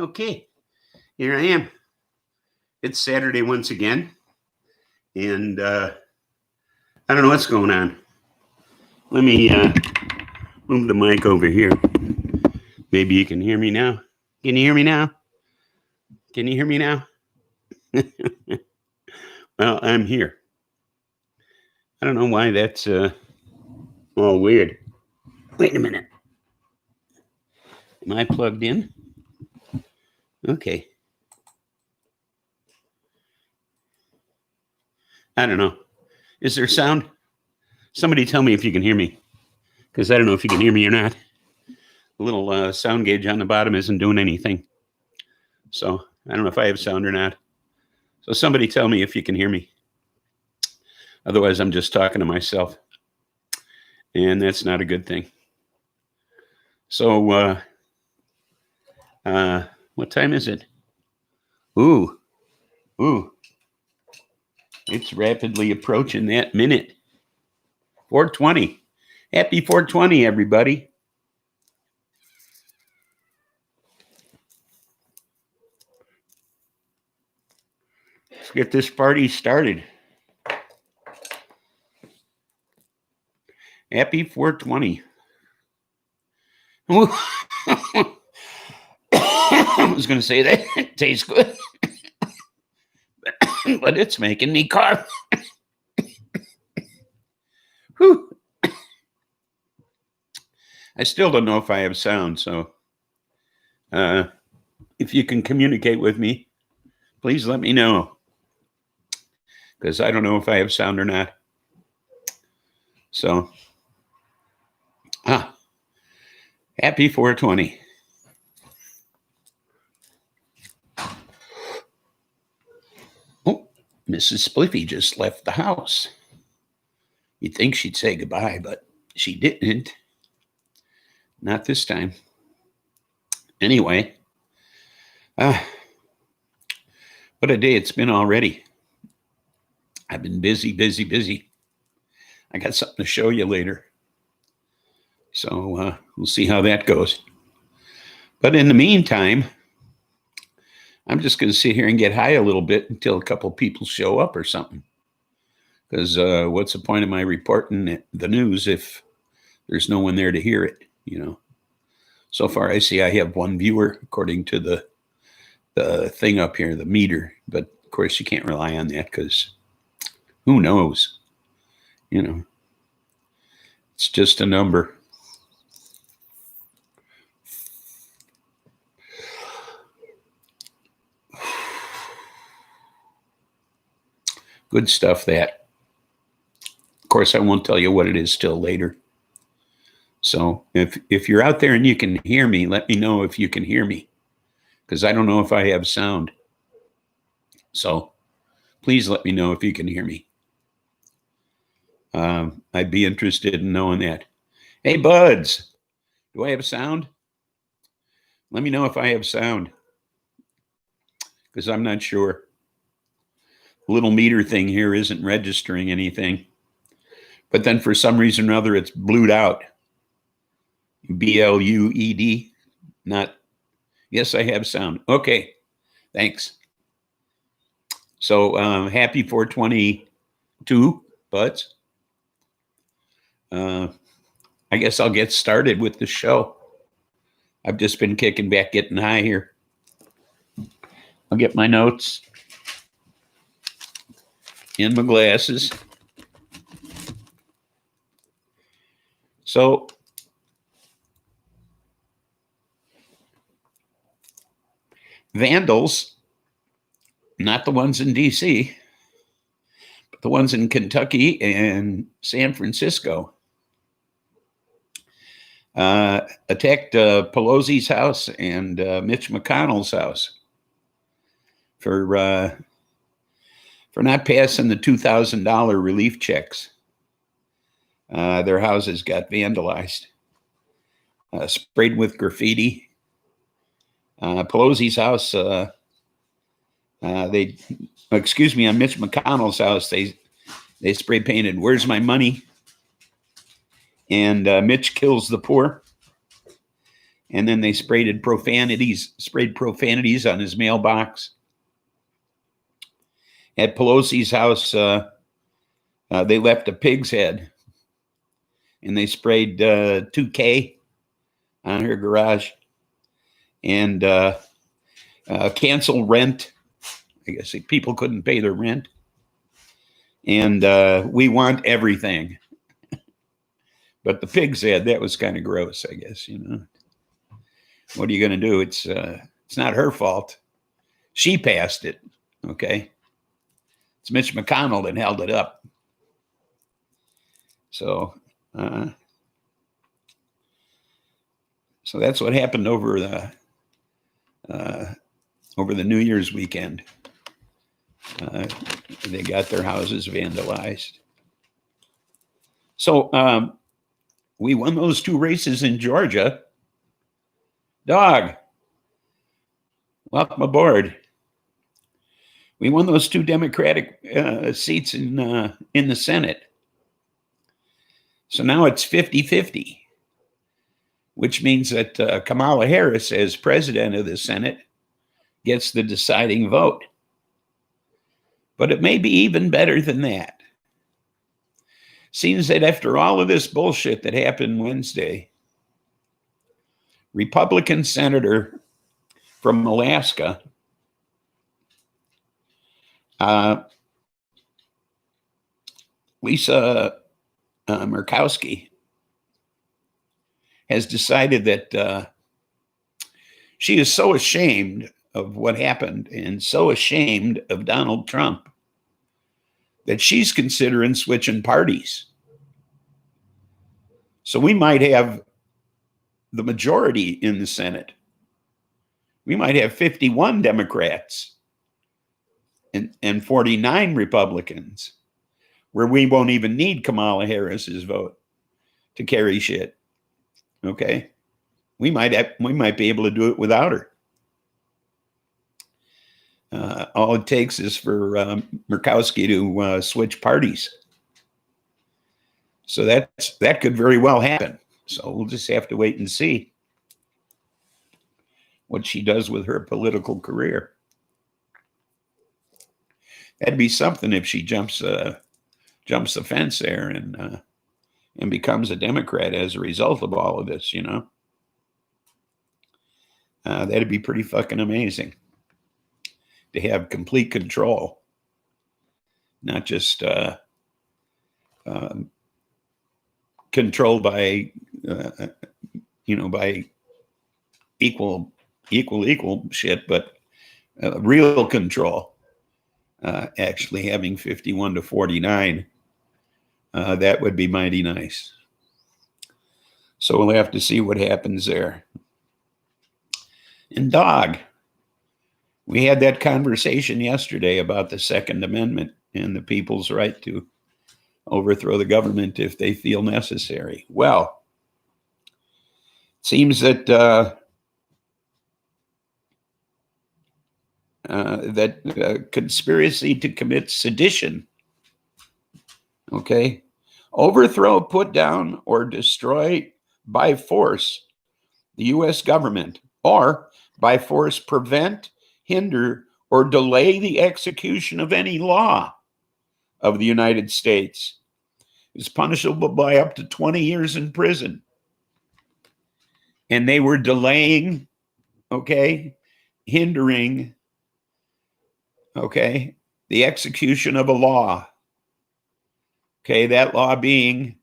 Okay, here I am. It's Saturday once again, and I don't know what's going on. Let me move the mic over here. Maybe you can hear me now. Can you hear me now? Can you hear me now? Well, I'm here. I don't know why that's all weird. Wait a minute. Am I plugged in? Okay. I don't know. Is there sound? Somebody tell me if you can hear me, because I don't know if you can hear me or not. The little sound gauge on the bottom isn't doing anything. So I don't know if I have sound or not. So somebody tell me if you can hear me. Otherwise, I'm just talking to myself. And that's not a good thing. So what time is it? Ooh. It's rapidly approaching that minute. 4:20. Happy 4:20, everybody. Let's get this party started. Happy 4:20. I was going to say that it tastes good, but it's making me cough. I still don't know if I have sound, so if you can communicate with me, please let me know, because I don't know if I have sound or not. So, happy 4:20. Oh, Mrs. Spliffy just left the house. You'd think she'd say goodbye, but she didn't. Not this time. Anyway, what a day it's been already. I've been busy. I got something to show you later. So we'll see how that goes. But in the meantime, I'm just going to sit here and get high a little bit until a couple people show up or something. Because what's the point of my reporting the news if there's no one there to hear it, you know? So far, I see I have one viewer according to the thing up here, the meter. But of course, you can't rely on that because who knows? You know, it's just a number. Good stuff, that. Of course, I won't tell you what it is till later. So if you're out there and you can hear me, let me know if you can hear me, because I don't know if I have sound. So please let me know if you can hear me. I'd be interested in knowing that. Hey, buds, do I have sound? Let me know if I have sound, because I'm not sure. The little meter thing here isn't registering anything. But then for some reason or other, it's blued out. BLUED. Not. Yes, I have sound. Okay. Thanks. So happy 422, buds. I guess I'll get started with the show. I've just been kicking back, getting high here. I'll get my notes in my glasses. So vandals, not the ones in DC, but the ones in Kentucky and San Francisco, attacked Pelosi's house and Mitch McConnell's house for not passing the $2,000 relief checks. Their houses got vandalized, sprayed with graffiti. Pelosi's house, on Mitch McConnell's house, they spray painted, "Where's my money?" And Mitch kills the poor. And then they sprayed profanities on his mailbox. At Pelosi's house, they left a pig's head, and they sprayed 2K on her garage, and cancel rent. I guess people couldn't pay their rent, and we want everything. But the pig's head, that was kind of gross, I guess, you know. What are you going to do? It's not her fault. She passed it, okay? It's Mitch McConnell that held it up. So that's what happened over the New Year's weekend. They got their houses vandalized. So we won those 2 races in Georgia. Dog, welcome aboard. We won those 2 Democratic seats in the Senate. So now it's 50-50, which means that Kamala Harris, as president of the Senate, gets the deciding vote. But it may be even better than that. Seems that after all of this bullshit that happened Wednesday, Republican Senator from Alaska, Lisa Murkowski, has decided that she is so ashamed of what happened and so ashamed of Donald Trump that she's considering switching parties. So we might have the majority in the Senate. We might have 51 Democrats and 49 Republicans, where we won't even need Kamala Harris's vote to carry shit. Okay? We might be able to do it without her. All it takes is for Murkowski to switch parties. So that could very well happen. So we'll just have to wait and see what she does with her political career. That'd be something if she jumps the fence there and becomes a Democrat as a result of all of this, you know. That'd be pretty fucking amazing to have complete control, not just controlled by by equal shit, but real control. Actually having 51-49, that would be mighty nice. So we'll have to see what happens there. And dog, we had that conversation yesterday about the Second Amendment and the people's right to overthrow the government if they feel necessary. Well, it seems that conspiracy to commit sedition, okay, overthrow, put down, or destroy by force the U.S. government, or by force prevent, hinder, or delay the execution of any law of the United States is punishable by up to 20 years in prison. And they were delaying, okay, hindering, okay, the execution of a law. Okay, that law being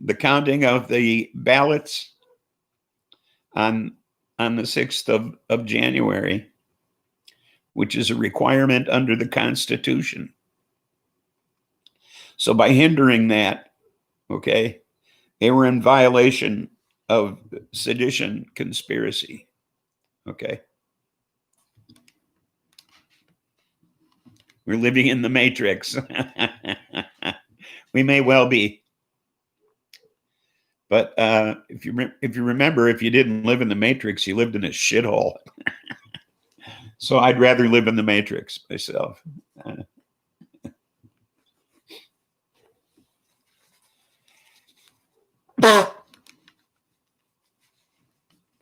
the counting of the ballots on the 6th of January, which is a requirement under the Constitution. So by hindering that, okay, they were in violation of sedition conspiracy. Okay. We're living in the Matrix. We may well be. But if you remember, if you didn't live in the Matrix, you lived in a shithole. So I'd rather live in the Matrix myself.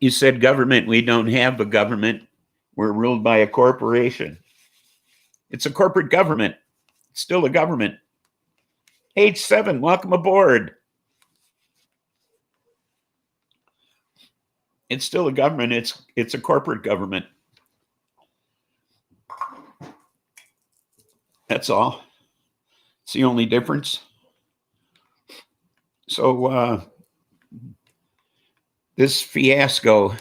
You said government. We don't have a government. We're ruled by a corporation. It's a corporate government. It's still a government. H7, welcome aboard. It's still a government. It's a corporate government. That's all. It's the only difference. So this fiasco,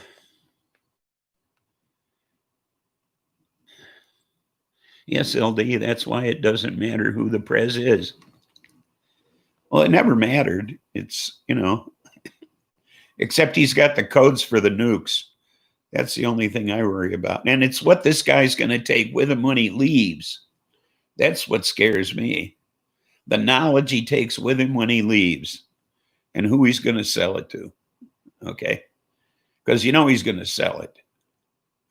yes, LD, that's why it doesn't matter who the prez is. Well, it never mattered. It's, except he's got the codes for the nukes. That's the only thing I worry about. And it's what this guy's going to take with him when he leaves. That's what scares me. The knowledge he takes with him when he leaves and who he's going to sell it to. Okay. Because he's going to sell it.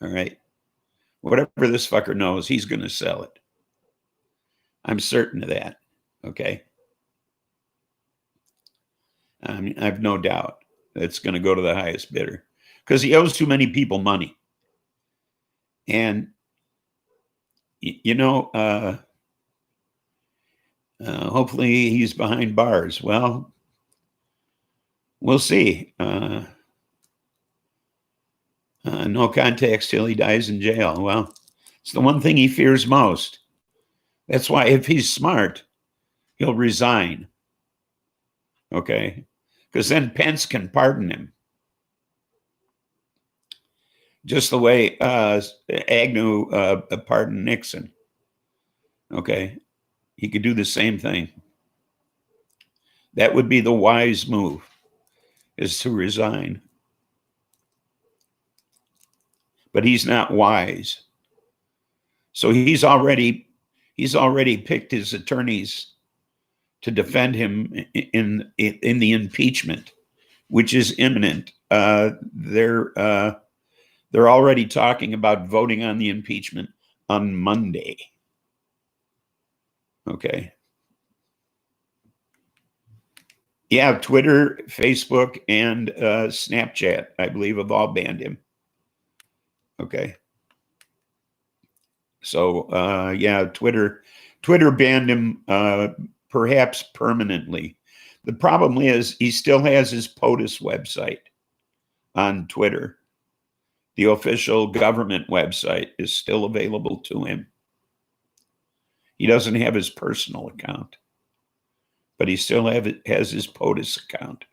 All right. Whatever this fucker knows, he's going to sell it. I'm certain of that. Okay. I mean, I have no doubt it's going to go to the highest bidder because he owes too many people money. And, hopefully he's behind bars. Well, we'll see. No contacts till he dies in jail. Well, it's the one thing he fears most. That's why if he's smart, he'll resign. Okay? Because then Pence can pardon him. Just the way Agnew pardoned Nixon. Okay? He could do the same thing. That would be the wise move, is to resign. But he's not wise. So he's already picked his attorneys to defend him in the impeachment, which is imminent. They're already talking about voting on the impeachment on Monday. Okay. Yeah, Twitter, Facebook, and Snapchat, I believe, have all banned him. Okay. So, yeah, Twitter banned him perhaps permanently. The problem is he still has his POTUS website on Twitter. The official government website is still available to him. He doesn't have his personal account, but he still has his POTUS account.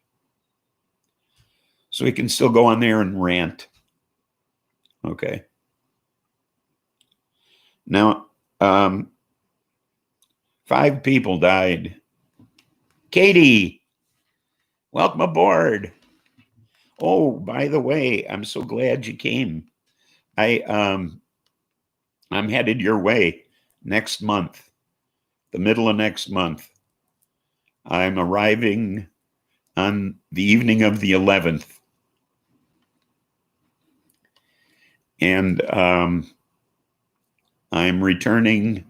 So he can still go on there and rant. Okay. Now, 5 people died. Katie, welcome aboard. Oh, by the way, I'm so glad you came. I'm headed your way next month, the middle of next month. I'm arriving on the evening of the 11th. And I'm returning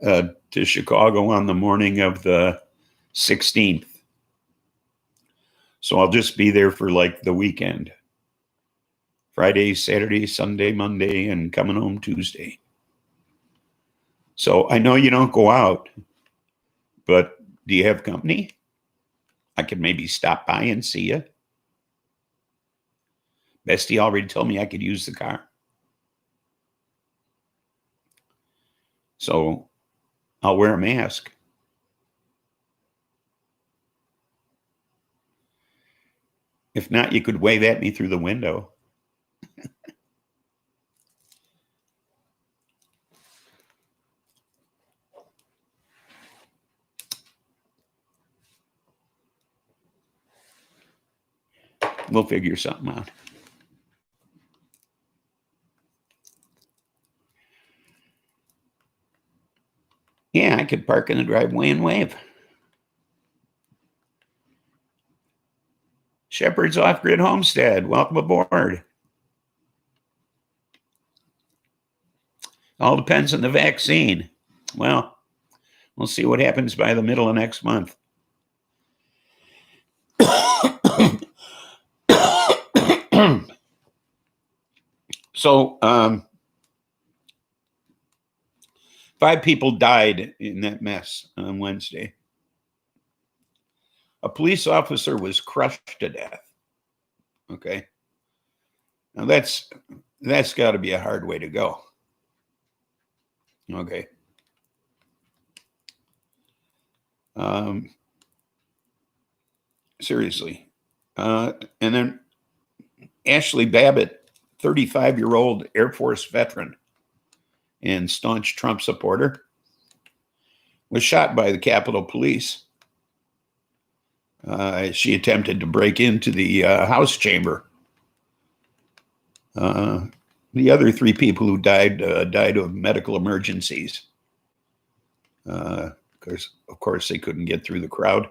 to Chicago on the morning of the 16th. So I'll just be there for like the weekend. Friday, Saturday, Sunday, Monday, and coming home Tuesday. So I know you don't go out, but do you have company? I could maybe stop by and see you. Bestie already told me I could use the car. So I'll wear a mask. If not, you could wave at me through the window. We'll figure something out. Yeah, I could park in the driveway and wave. Shepherd's Off-Grid Homestead, welcome aboard. All depends on the vaccine. Well, we'll see what happens by the middle of next month. So 5 people died in that mess on Wednesday. A police officer was crushed to death. Okay. Now that's got to be a hard way to go. Okay. Seriously. And then Ashley Babbitt, 35-year-old Air Force veteran and staunch Trump supporter, was shot by the Capitol Police. She attempted to break into the House chamber. The other 3 people who died of medical emergencies. Because, of course, they couldn't get through the crowd.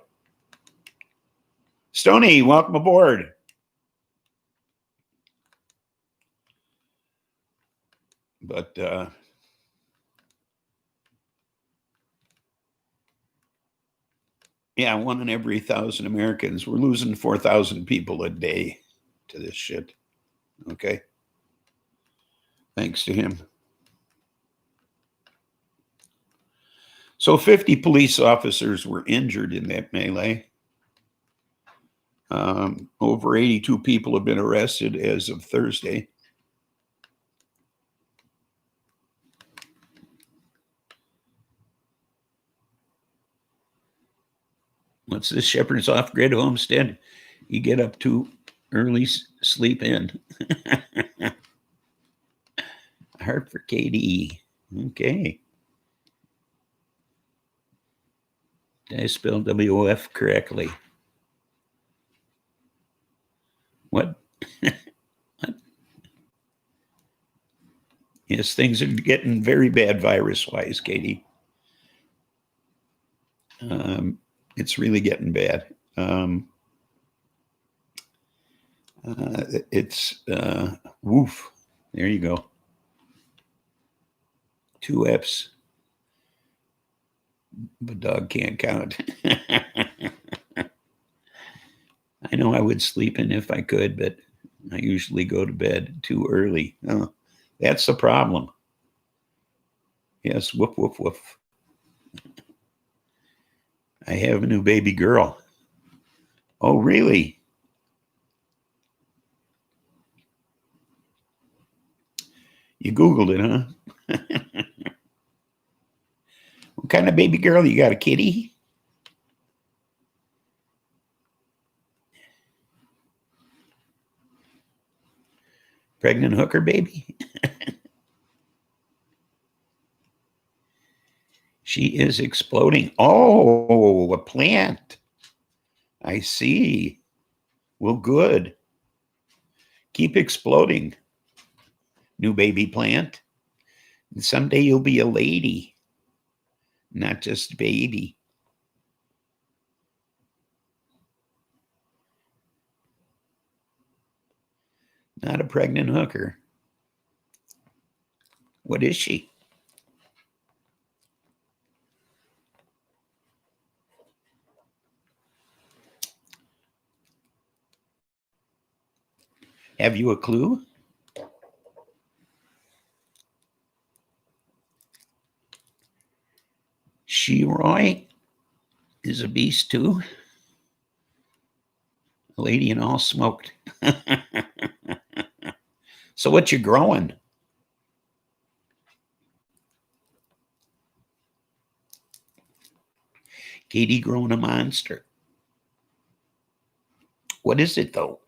Stoney, welcome aboard. But yeah, 1 in every 1,000 Americans. We're losing 4,000 people a day to this shit. Okay. Thanks to him. So 50 police officers were injured in that melee. Over 82 people have been arrested as of Thursday. What's this Shepherd's off-grid homestead? You get up too early, sleep in. Heart for KD. Okay. Did I spell WOF correctly? What? What? Yes, things are getting very bad virus-wise, Katie. It's really getting bad. It's woof. There you go. 2 F's. But dog can't count. I know I would sleep in if I could, but I usually go to bed too early. Oh, that's the problem. Yes, woof, woof, woof. I have a new baby girl. Oh, really? You Googled it, huh? What kind of baby girl? You got a kitty? Pregnant hooker baby? She is exploding. Oh, a plant. I see. Well, good. Keep exploding, new baby plant. And someday you'll be a lady, not just baby. Not a pregnant hooker. What is she? Have you a clue? She-Roy is a beast too. A lady and all smoked. So what you growing? Katie growing a monster. What is it though?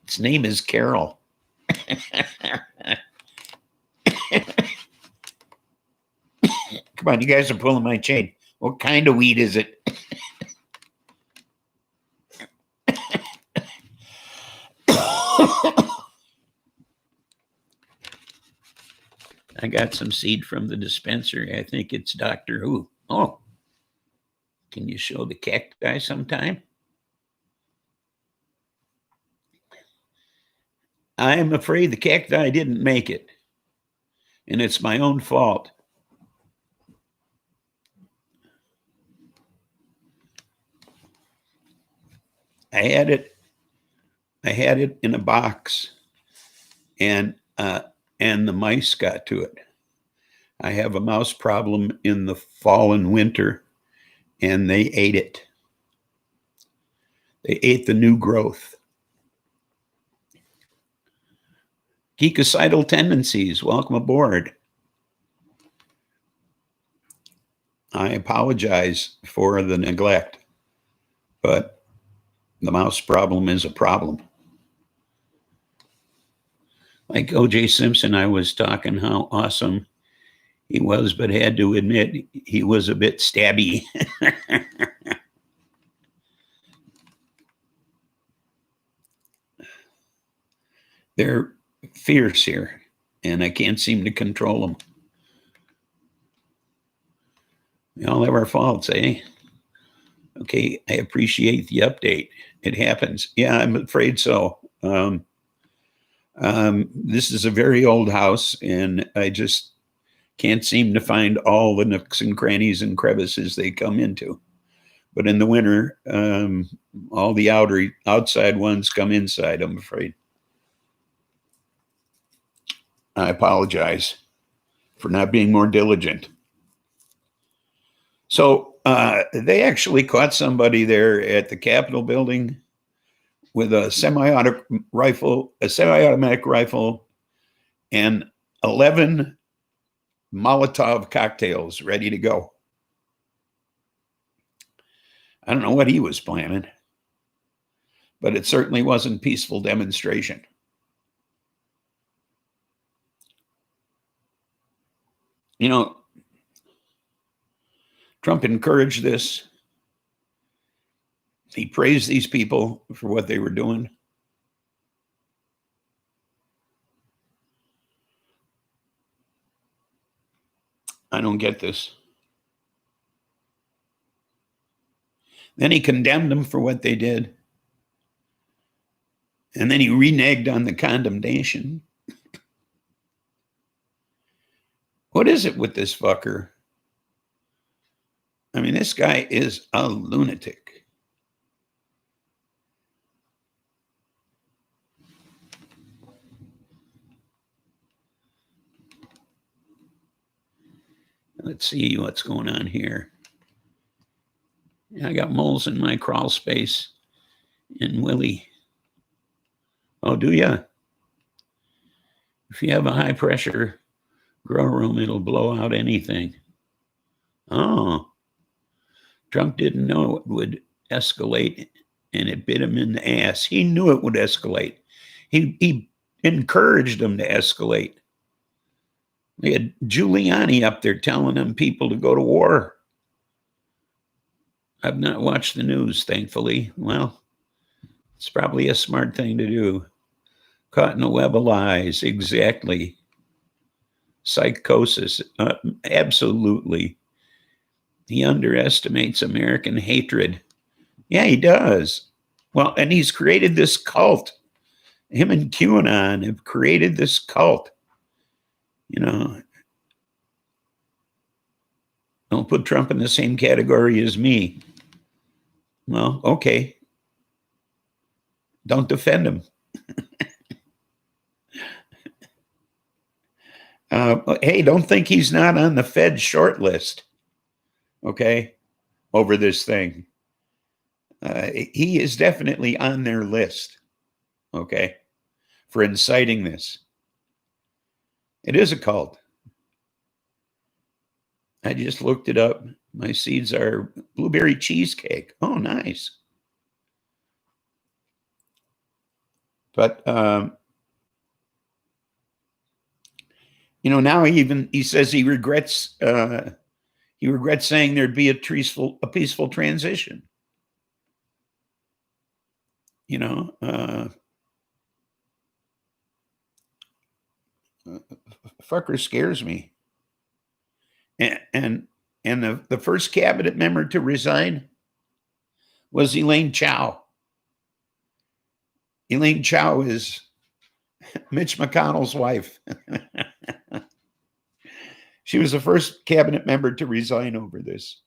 Its name is Carol. Come on, you guys are pulling my chain. What kind of weed is it? I got some seed from the dispensary. I think it's Doctor Who. Oh, can you show the cacti sometime? I'm afraid the cacti didn't make it, and it's my own fault. I had it in a box, and the mice got to it. I have a mouse problem in the fall and winter, and they ate it. They ate the new growth. Geekocidal tendencies, welcome aboard. I apologize for the neglect, but the mouse problem is a problem. Like O.J. Simpson, I was talking how awesome he was, but had to admit he was a bit stabby. They're fierce here, and I can't seem to control them. We all have our faults, eh? Okay, I appreciate the update. It happens. Yeah, I'm afraid so. This is a very old house, and I just can't seem to find all the nooks and crannies and crevices they come into. But in the winter, all the outside ones come inside, I'm afraid. I apologize for not being more diligent. So they actually caught somebody there at the Capitol building with a semi-automatic rifle, and 11 Molotov cocktails ready to go. I don't know what he was planning, but it certainly wasn't peaceful demonstration. You know, Trump encouraged this. He praised these people for what they were doing. I don't get this. Then he condemned them for what they did. And then he reneged on the condemnation. What is it with this fucker? I mean, this guy is a lunatic. Let's see what's going on here. I got moles in my crawl space in Willie. Oh, do ya? If you have a high pressure grow room, it'll blow out anything. Oh, Trump didn't know it would escalate, and it bit him in the ass. He knew it would escalate. He encouraged them to escalate. They had Giuliani up there telling them people to go to war. I've not watched the news, thankfully. Well, it's probably a smart thing to do. Caught in a web of lies, exactly. Psychosis, absolutely. He underestimates American hatred. Yeah, he does. Well, and he's created this cult. Him and QAnon have created this cult. You know, don't put Trump in the same category as me. Well, okay. Don't defend him. Hey, don't think he's not on the Fed short list, okay, over this thing. He is definitely on their list, okay, for inciting this. It is a cult. I just looked it up. My seeds are blueberry cheesecake. Oh, nice. But, you know, now he says he regrets saying there'd be a peaceful transition. You know, fucker scares me. And the first cabinet member to resign was Elaine Chao. Elaine Chao is Mitch McConnell's wife. She was the first cabinet member to resign over this.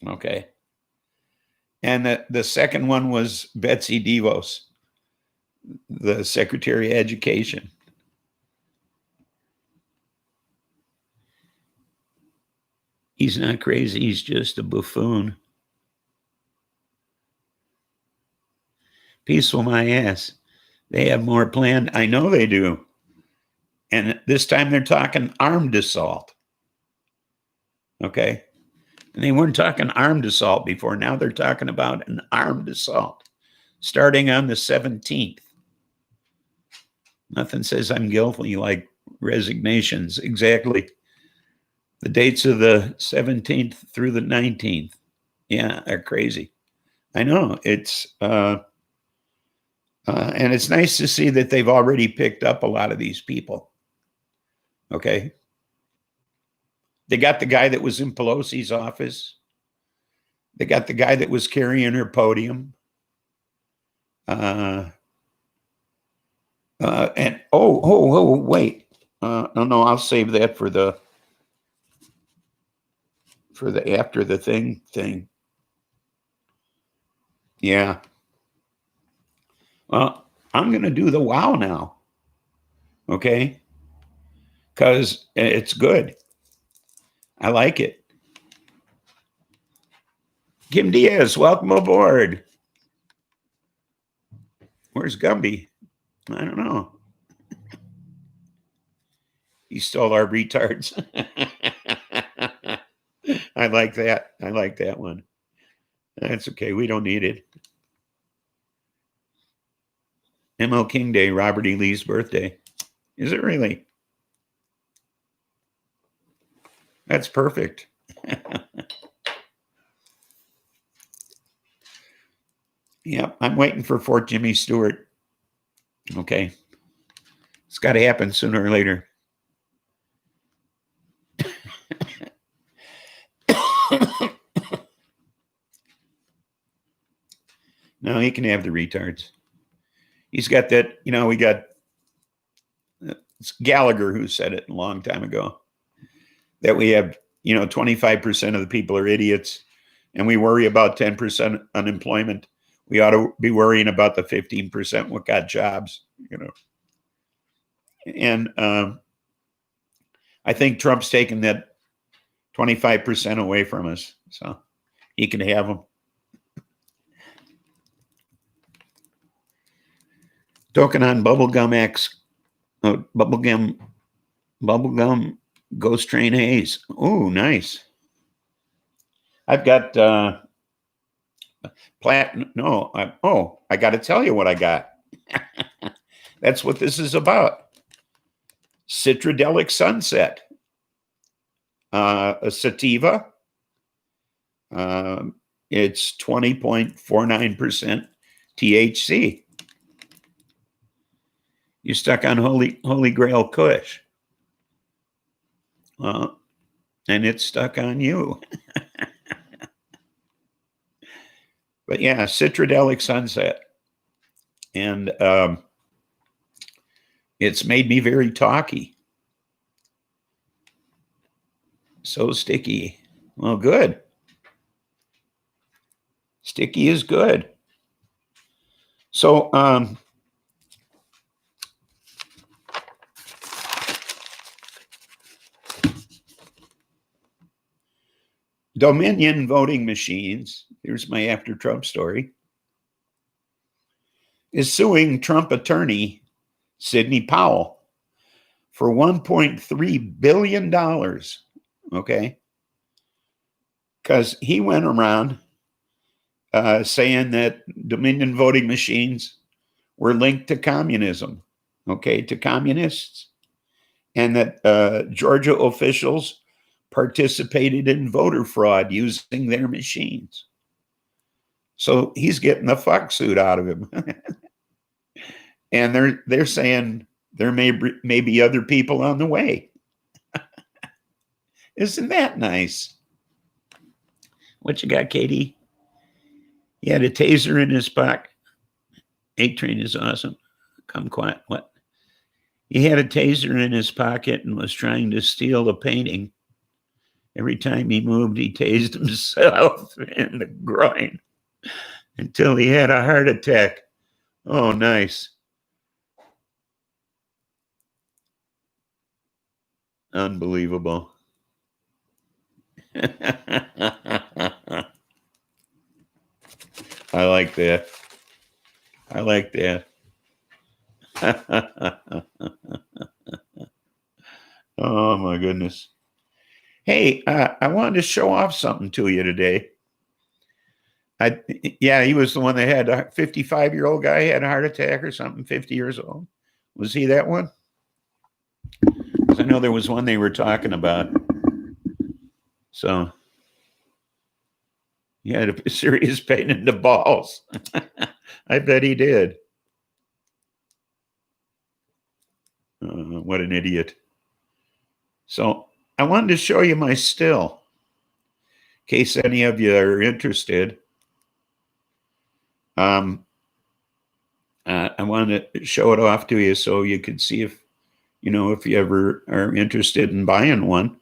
Okay. And the second one was Betsy DeVos, the Secretary of Education. He's not crazy. He's just a buffoon. Peaceful my ass. They have more planned. I know they do. And this time they're talking armed assault. Okay. And they weren't talking armed assault before. Now they're talking about an armed assault starting on the 17th. Nothing says I'm guilty like resignations. Exactly. The dates of the 17th through the 19th. Yeah, are crazy. I know. It's and it's nice to see that they've already picked up a lot of these people. Okay. They got the guy that was in Pelosi's office. They got the guy that was carrying her podium. And wait. No, I'll save that for the after the thing. Yeah. Well, I'm going to do the wow now. Okay. Because it's good. I like it. Kim Diaz, welcome aboard. Where's Gumby? I don't know. He stole our retards. I like that. I like that one. That's okay. We don't need it. ML King Day, Robert E. Lee's birthday. Is it really? That's perfect. Yep, I'm waiting for Fort Jimmy Stewart. Okay. It's got to happen sooner or later. No, he can have the retards. He's got that, we got it's Gallagher who said it a long time ago, that we have, 25% of the people are idiots, and we worry about 10% unemployment. We ought to be worrying about the 15% what got jobs, And I think Trump's taken that 25% away from us, so he can have them. Talking on Bubblegum X, Bubblegum Ghost Train Haze. Oh, nice. I've got I got to tell you what I got. That's what this is about. Citradelic Sunset, a sativa. It's 20.49% THC. You stuck on Holy Grail Kush. And it's stuck on you. But yeah, Citradelic Sunset. And it's made me very talky. So sticky. Well, good. Sticky is good. So, Dominion voting machines, here's my after Trump story, is suing Trump attorney Sidney Powell for $1.3 billion. Okay. Because he went around saying that Dominion voting machines were linked to communism, okay, to communists, and that Georgia officials participated in voter fraud using their machines. So he's getting the fuck suit out of him. And they're saying there may be other people on the way. Isn't that nice? What you got, Katie? He had a taser in his pocket. 8-Train is awesome. Come quiet. What? He had a taser in his pocket and was trying to steal a painting. Every time he moved, he tased himself in the groin. until he had a heart attack. Oh, nice. Unbelievable. I like that. I like that. Oh, my goodness. Hey, I wanted to show off something to you today. Yeah, he was the one that had a 55-year-old guy had a heart attack or something, 50 years old. Was he that one? 'Cause I know there was one they were talking about. So he had a serious pain in the balls. I bet he did. What an idiot. So I wanted to show you my still, in case any of you are interested. I wanted to show it off to you so you could see if you ever are interested in buying one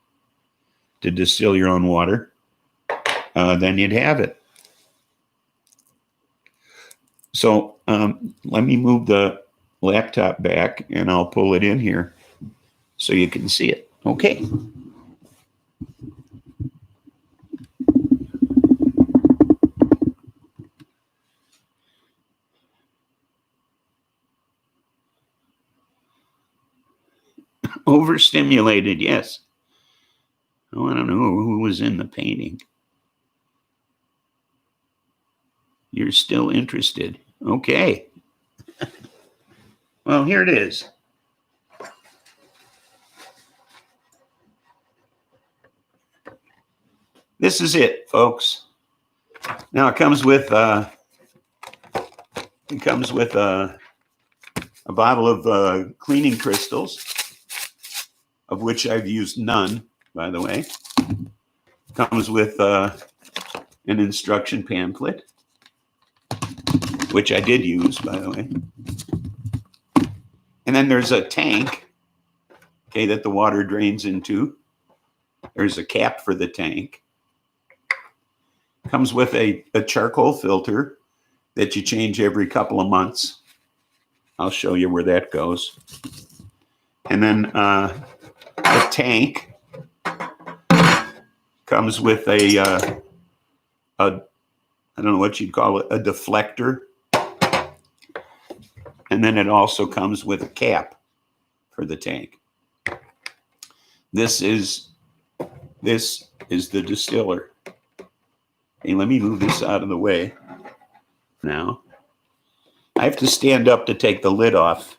to distill your own water, then you'd have it. So let me move the laptop back and I'll pull it in here so you can see it. Okay. Overstimulated, yes. Oh, I don't know who was in the painting. You're still interested. Okay. Well, here it is. This is it, folks. Now it comes with a bottle of cleaning crystals, of which I've used none, by the way. Comes with an instruction pamphlet, which I did use, by the way. And then there's a tank, okay, that the water drains into. There's a cap for the tank. Comes with a charcoal filter that you change every couple of months. I'll show you where that goes. And then the tank comes with a I don't know what you'd call it, a deflector. And then it also comes with a cap for the tank. This is the distiller. Hey, let me move this out of the way now. I have to stand up to take the lid off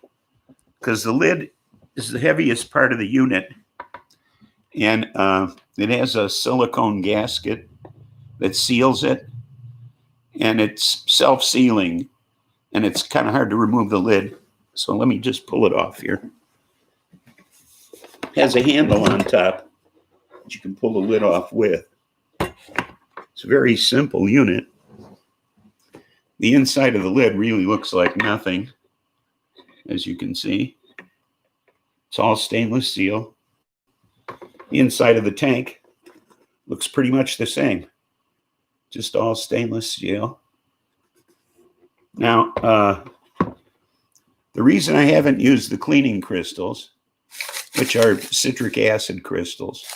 because the lid is the heaviest part of the unit. And it has a silicone gasket that seals it. And it's self-sealing. And it's kind of hard to remove the lid. So let me just pull it off here. It has a handle on top that you can pull the lid off with. It's a very simple unit. The inside of the lid really looks like nothing, as you can see. It's all stainless steel. The inside of the tank looks pretty much the same, just all stainless steel. Now, the reason I haven't used the cleaning crystals, which are citric acid crystals,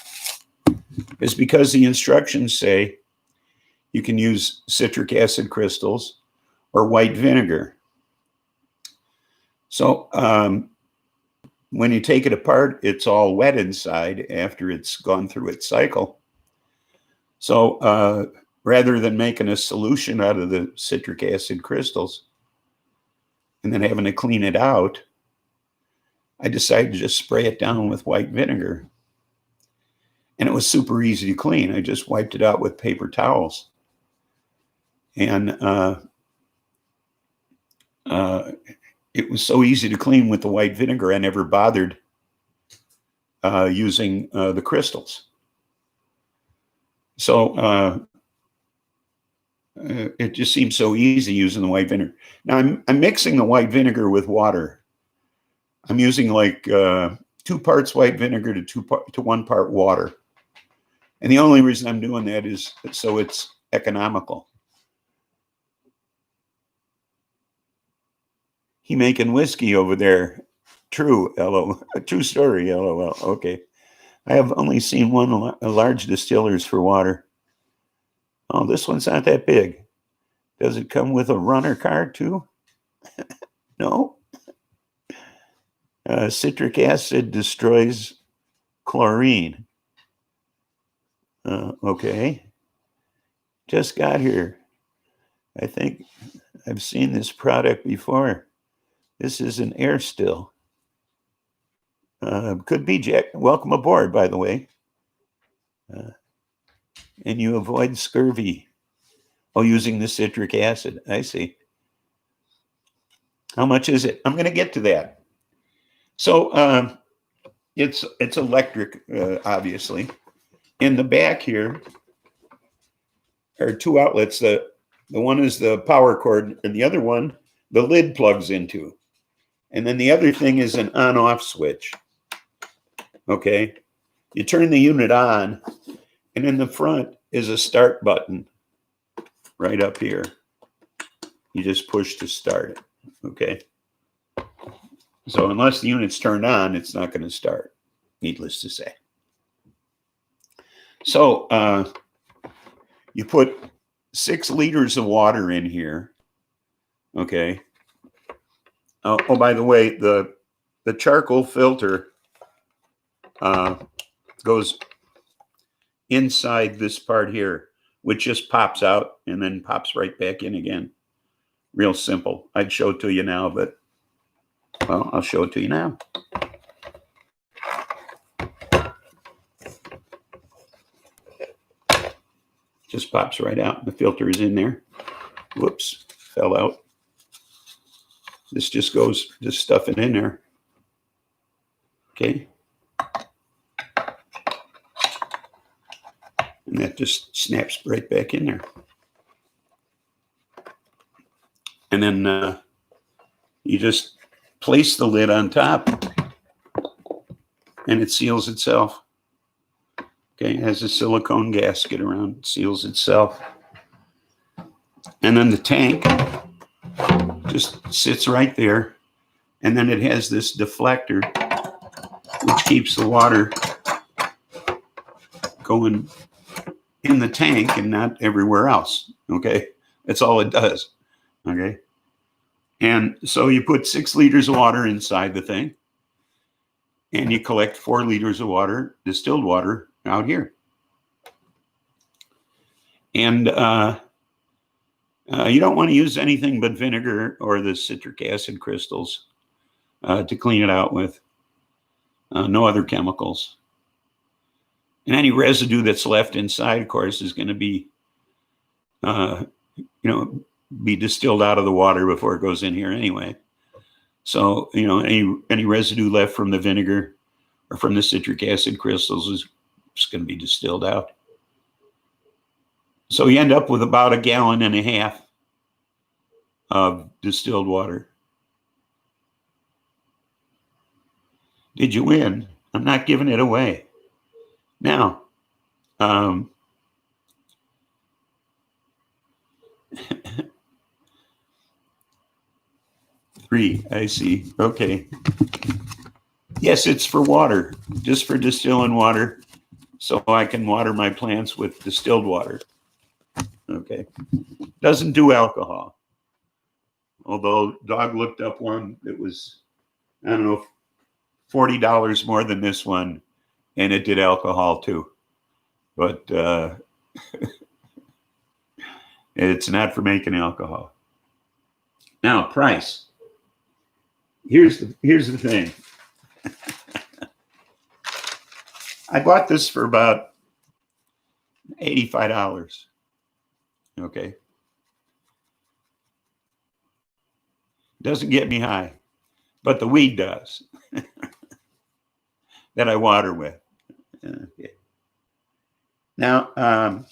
is because the instructions say you can use citric acid crystals or white vinegar. So when you take it apart, it's all wet inside after it's gone through its cycle. So rather than making a solution out of the citric acid crystals and then having to clean it out, I decided to just spray it down with white vinegar. And it was super easy to clean. I just wiped it out with paper towels. And it was so easy to clean with the white vinegar, I never bothered using the crystals. So it just seems so easy using the white vinegar. Now I'm mixing the white vinegar with water. I'm using like 2 parts white vinegar to 1 part water. And the only reason I'm doing that is so it's economical. He making whiskey over there. True, LOL. A true story, LOL. Okay. I have only seen one large distillers for water. Oh, this one's not that big. Does it come with a runner card too? No. Citric acid destroys chlorine. Okay. Just got here. I think I've seen this product before. This is an air still. Could be, Jack. Welcome aboard, by the way. And you avoid scurvy. Oh, using the citric acid. I see. How much is it? I'm going to get to that. So it's electric, obviously. In the back here are two outlets. The one is the power cord, and the other one, the lid plugs into. And then the other thing is an on-off switch. Okay. You turn the unit on, and in the front is a start button right up here. You just push to start it. Okay. So unless the unit's turned on, it's not going to start, needless to say. So you put 6 liters of water in here. Okay. Oh, by the way, the charcoal filter goes inside this part here, which just pops out and then pops right back in again. Real simple. I'd show it to you now, but well, I'll show it to you now. Just pops right out. The filter is in there. Whoops, fell out. This just goes, just stuff it in there. Okay. And that just snaps right back in there. And then you just place the lid on top and it seals itself. Okay, it has a silicone gasket around, it seals itself. And then the tank just sits right there. And then it has this deflector, which keeps the water going in the tank and not everywhere else. Okay, that's all it does. Okay. And so you put 6 liters of water inside the thing, and you collect 4 liters of water, distilled water, out here. And you don't want to use anything but vinegar or the citric acid crystals to clean it out with. No other chemicals. And any residue that's left inside, of course, is going to be, be distilled out of the water before it goes in here anyway. So, any residue left from the vinegar or from the citric acid crystals is just going to be distilled out. So you end up with about 1.5 gallons of distilled water. Did you win? I'm not giving it away. Now, 3, I see. Okay. Yes, it's for water, just for distilling water, so I can water my plants with distilled water. Okay. Doesn't do alcohol. Although Dog looked up one that was, I don't know, $40 more than this one, and it did alcohol too. But it's not for making alcohol. Now, price. Here's the thing. I bought this for about $85. Okay. Doesn't get me high, but the weed does. That I water with. Okay. Now,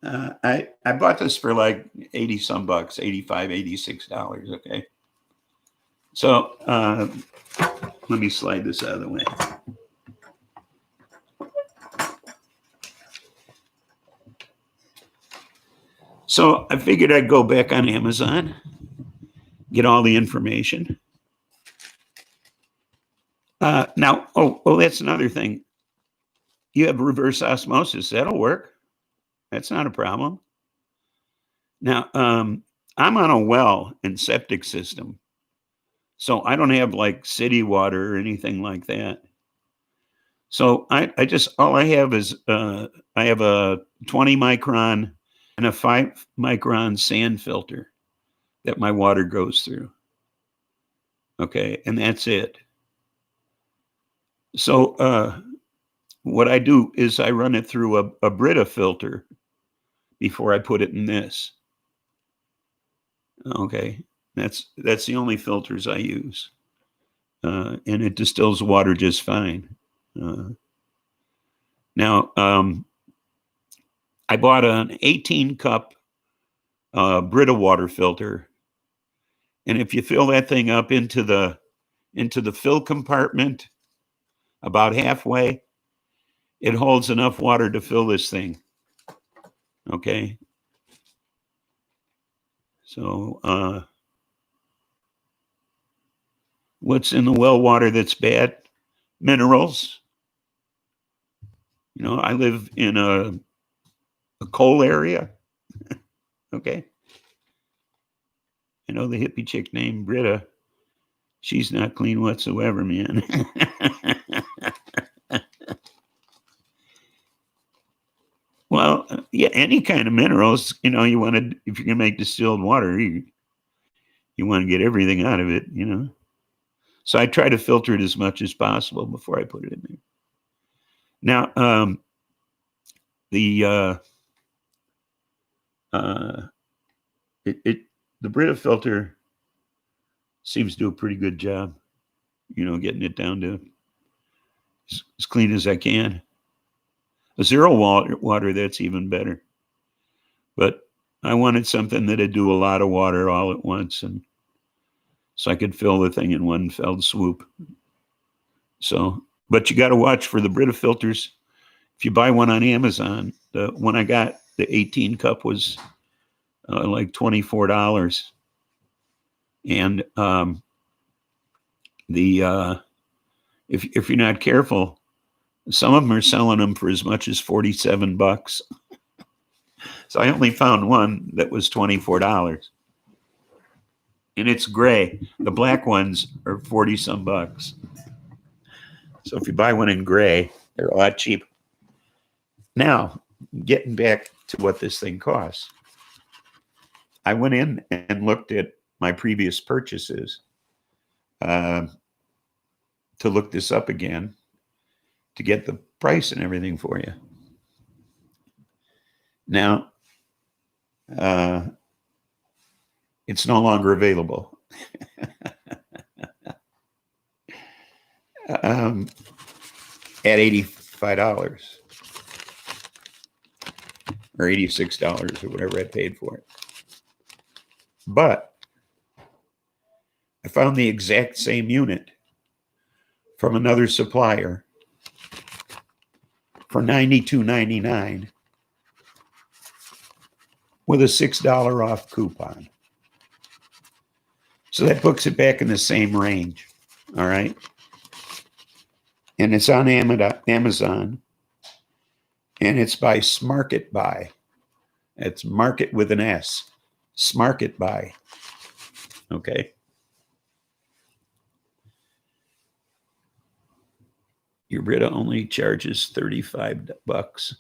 I bought this for like 80 some bucks, $85, $86. Okay. So let me slide this out of the way. So I figured I'd go back on Amazon, get all the information. Now, that's another thing. You have reverse osmosis. That'll work. That's not a problem. Now, I'm on a well and septic system, so I don't have like city water or anything like that. So I just, all I have is, I have a 20 micron and a 5 micron sand filter that my water goes through. Okay. And that's it. So, what I do is I run it through a Brita filter before I put it in this. Okay. That's the only filters I use. And it distills water just fine. Now, I bought an 18 cup Brita water filter. And if you fill that thing up into the fill compartment about halfway, it holds enough water to fill this thing. Okay. So, what's in the well water that's bad? Minerals. You know, I live in a coal area. Okay. I know the hippie chick named Britta. She's not clean whatsoever, man. Well, yeah, any kind of minerals, you know, you want to, if you're going to make distilled water, you want to get everything out of it, you know. So I try to filter it as much as possible before I put it in there. Now, the Brita filter seems to do a pretty good job, you know, getting it down to as clean as I can. A zero water, that's even better. But I wanted something that'd do a lot of water all at once, and so I could fill the thing in one fell swoop. So, but you got to watch for the Brita filters. If you buy one on Amazon, the one I got, the 18 cup was like $24. And if you're not careful, some of them are selling them for as much as $47. So I only found one that was $24. And it's gray. The black ones are 40 some bucks. So if you buy one in gray, they're a lot cheaper. Now, getting back to what this thing costs. I went in and looked at my previous purchases to look this up again to get the price and everything for you. Now, it's no longer available. At $85 or $86 or whatever I paid for it. But I found the exact same unit from another supplier for $92.99 with a $6 off coupon. So that books it back in the same range. All right. And it's on Amazon. And it's by Smarket Buy. It's market with an S. Smarket Buy. Okay. Your Brita only charges $35.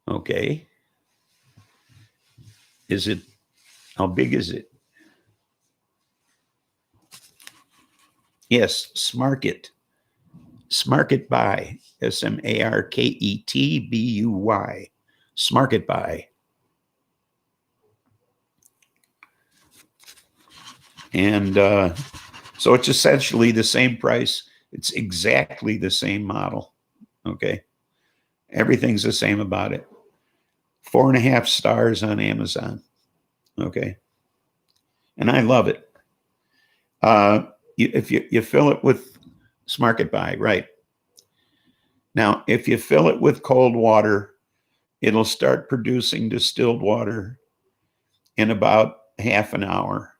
Okay. How big is it? Yes, Smarket. Smarket Buy. SMARKETBUY. Smarket Buy. And so it's essentially the same price. It's exactly the same model. Okay. Everything's the same about it. 4.5 stars on Amazon. Okay. And I love it. If you fill it with Smarket Buy, right. Now, if you fill it with cold water it'll start producing distilled water in about half an hour.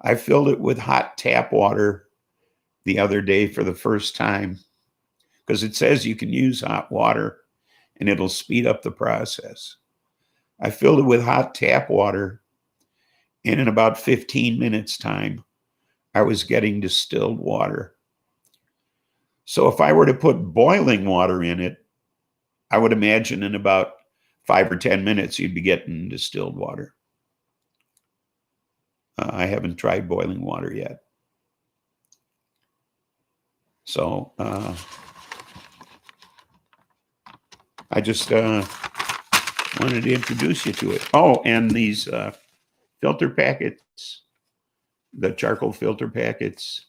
I filled it with hot tap water the other day for the first time because it says you can use hot water and it'll speed up the process. I filled it with hot tap water, and in about 15 minutes time, I was getting distilled water. So if I were to put boiling water in it, I would imagine in about 5 or 10 minutes, you'd be getting distilled water. I haven't tried boiling water yet. So I just wanted to introduce you to it. Oh, and these filter packets, the charcoal filter packets,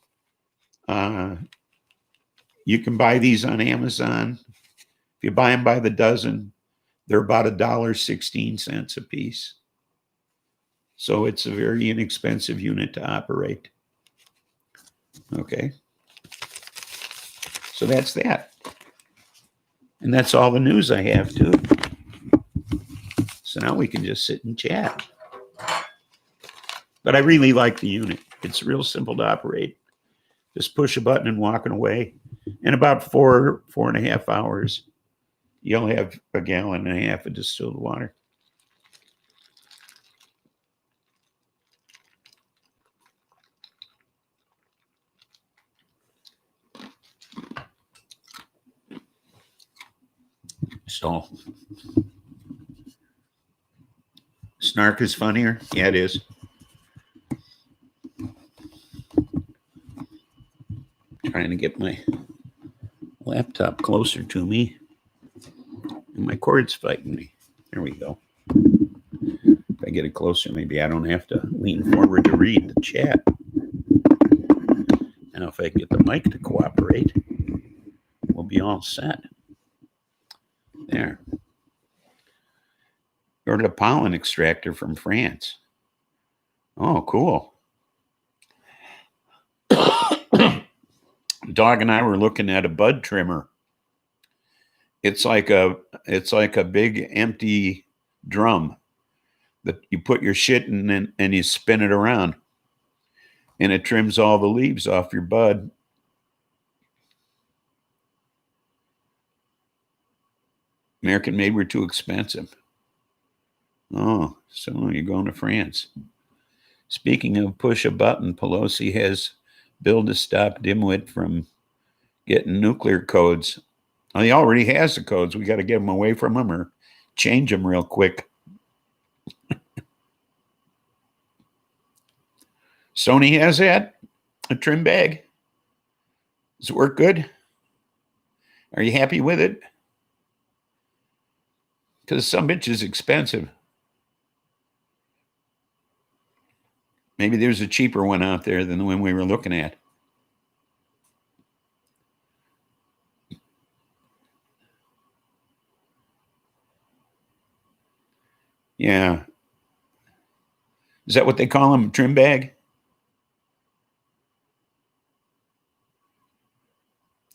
you can buy these on Amazon. If you buy them by the dozen, they're about $1.16 a piece. So it's a very inexpensive unit to operate. Okay. So that's that. And that's all the news I have too. So now we can just sit and chat. But I really like the unit. It's real simple to operate. Just push a button and walking away. In about 4.5 hours, you'll have 1.5 gallons of distilled water. So, snark is funnier? Yeah, it is. Trying to get my laptop closer to me. And my cord's fighting me. There we go. If I get it closer, maybe I don't have to lean forward to read the chat. Now, if I get the mic to cooperate, we'll be all set. There. Ordered a pollen extractor from France. Oh, cool. Dog and I were looking at a bud trimmer. It's like a big empty drum that you put your shit in and you spin it around. And it trims all the leaves off your bud. American made were too expensive. Oh, so you're going to France. Speaking of push a button, Pelosi has bill to stop Dimwit from getting nuclear codes. Well, he already has the codes. We got to get them away from him or change them real quick. Sony has that, a trim bag. Does it work good? Are you happy with it? Because some bitch is expensive. Maybe there's a cheaper one out there than the one we were looking at. Yeah. Is that what they call them? Trim bag?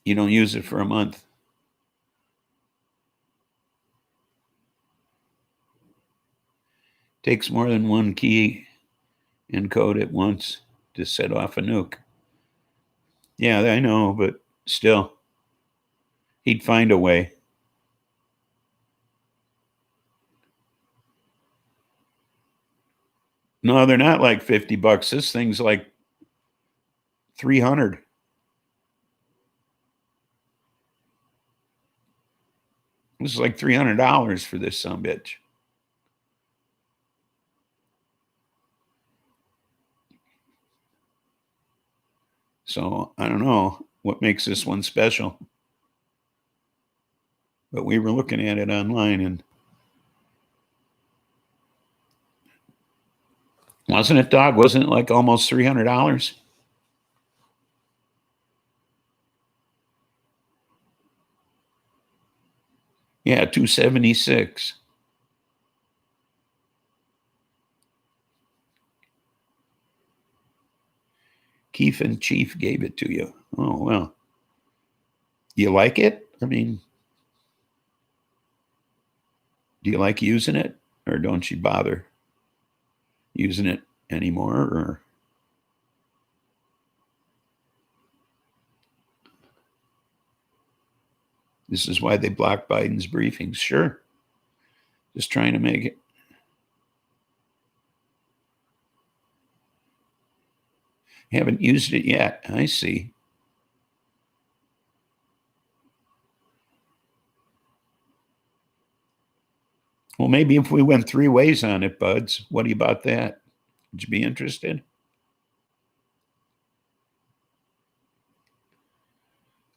You don't use it for a month. Takes more than one key and code at once to set off a nuke. Yeah, I know, but still, he'd find a way. No, they're not like $50. This thing's like $300. This is like $300 for this sumbitch. So I don't know what makes this one special. But we were looking at it online, and wasn't it, dog? Wasn't it like almost $300? Yeah, $276. Keith and Chief gave it to you. Oh, well. You like it? I mean, Do you like using it, or don't you bother using it anymore? Or this is why they blocked Biden's briefings? Sure. Just trying to make it. Haven't used it yet. I see. Well, maybe if we went 3 ways on it, buds, what do you about that? Would you be interested?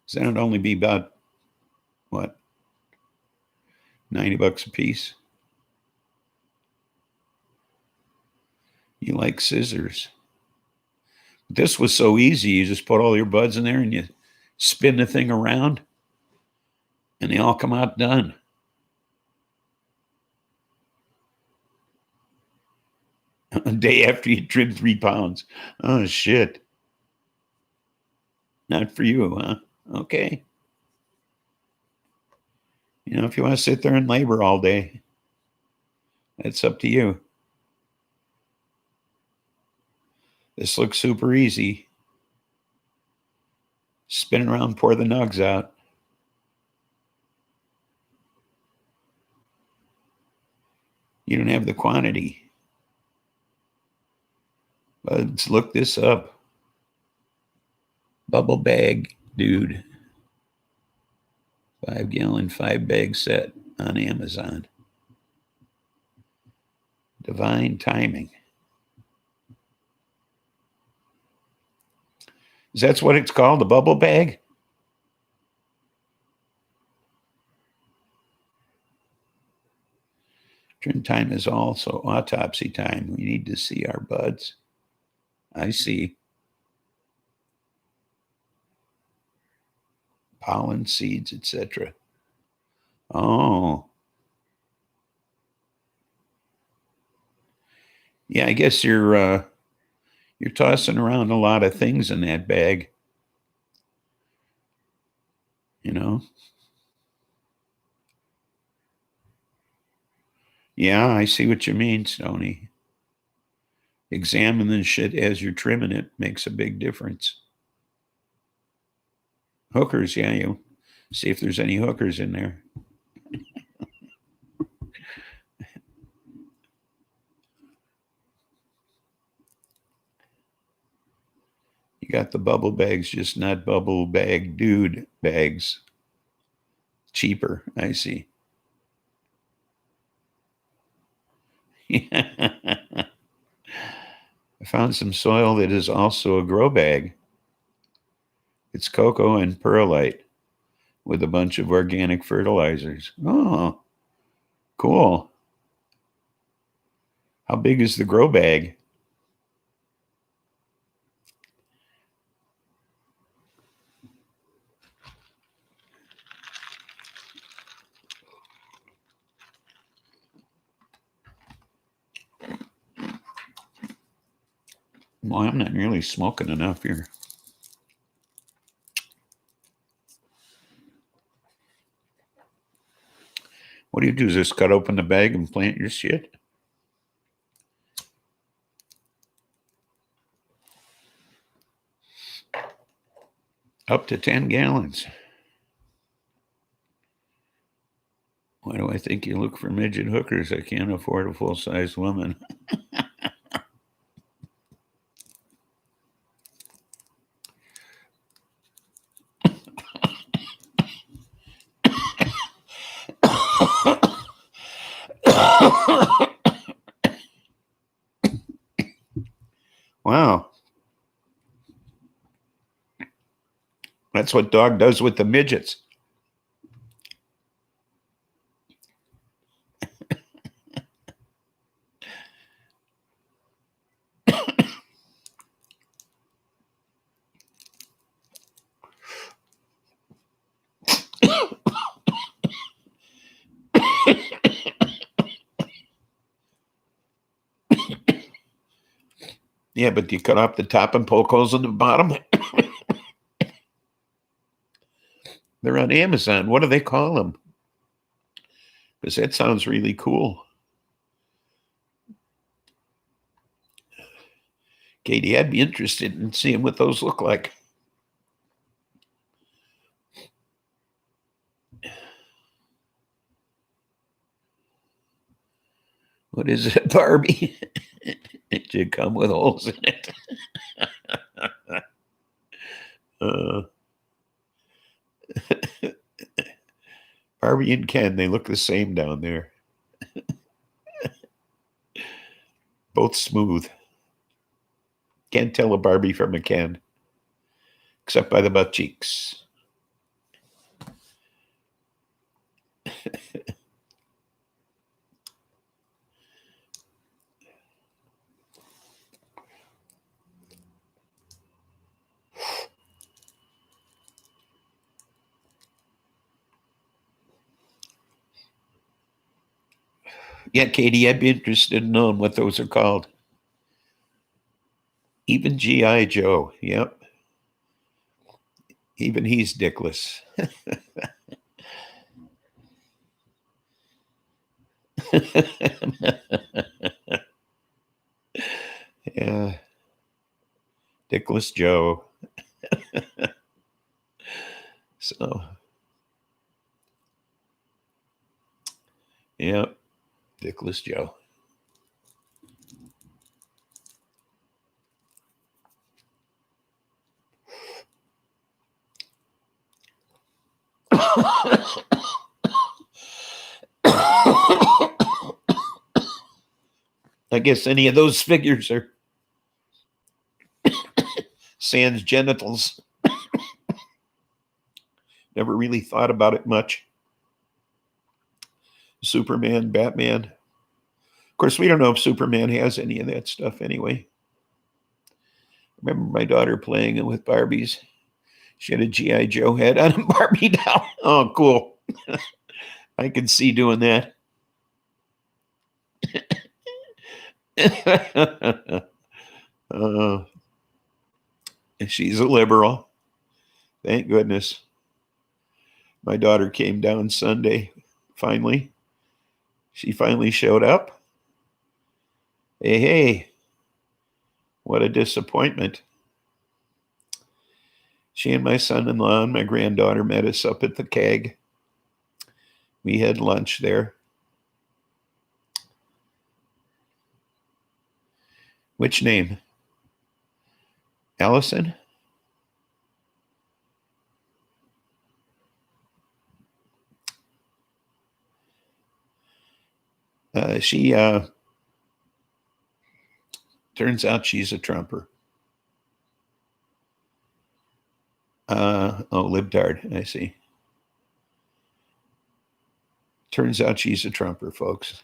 Because then it'd only be about, what, $90 a piece? You like scissors. This was so easy. You just put all your buds in there and you spin the thing around and they all come out done. A day after you trim 3 pounds. Oh, shit. Not for you, huh? Okay. You know, if you want to sit there and labor all day, that's up to you. This looks super easy. Spin around, pour the nugs out. You don't have the quantity. Let's look this up. Bubble bag, dude. 5-gallon, 5-bag set on Amazon. Divine timing. That's what it's called, the bubble bag? Trim time is also autopsy time. We need to see our buds. I see. Pollen, seeds, etc. Oh. Yeah, I guess you're tossing around a lot of things in that bag. You know? Yeah, I see what you mean, Stoney. Examine the shit as you're trimming it makes a big difference. Hookers, yeah, you see if there's any hookers in there. You got the bubble bags, just not bubble bag dude bags. Cheaper, I see. I found some soil that is also a grow bag. It's cocoa and perlite with a bunch of organic fertilizers. Oh, cool. How big is the grow bag? Well, I'm not nearly smoking enough here. What do you do? Just cut open the bag and plant your shit? Up to 10 gallons. Why do I think you look for midget hookers? I can't afford a full-size woman. Wow. That's what dog does with the midgets. Yeah, but you cut off the top and poke holes in the bottom. They're on Amazon. What do they call them? because that sounds really cool. Katie, I'd be interested in seeing what those look like. What is it, Barbie? It should come with holes in it. Barbie and Ken, they look the same down there. Both smooth. Can't tell a Barbie from a Ken, except by the butt cheeks. Yeah, Katie, I'd be interested in knowing what those are called. Even G.I. Joe, yep. Even he's dickless. Yeah. Dickless Joe. So, yep. Dickless Joe. I guess any of those figures are sans genitals. Never really thought about it much. Superman, Batman. Of course, we don't know if Superman has any of that stuff anyway. I remember my daughter playing it with Barbies. She had a G.I. Joe head on a Barbie doll. Oh, cool. I could see doing that. She's a liberal. Thank goodness. My daughter came down Sunday, finally. She finally showed up. Hey, what a disappointment. She and my son-in-law and my granddaughter met us up at the keg. We had lunch there. Which name? Allison? She turns out she's a Trumper. Libtard, I see. Turns out she's a Trumper, folks.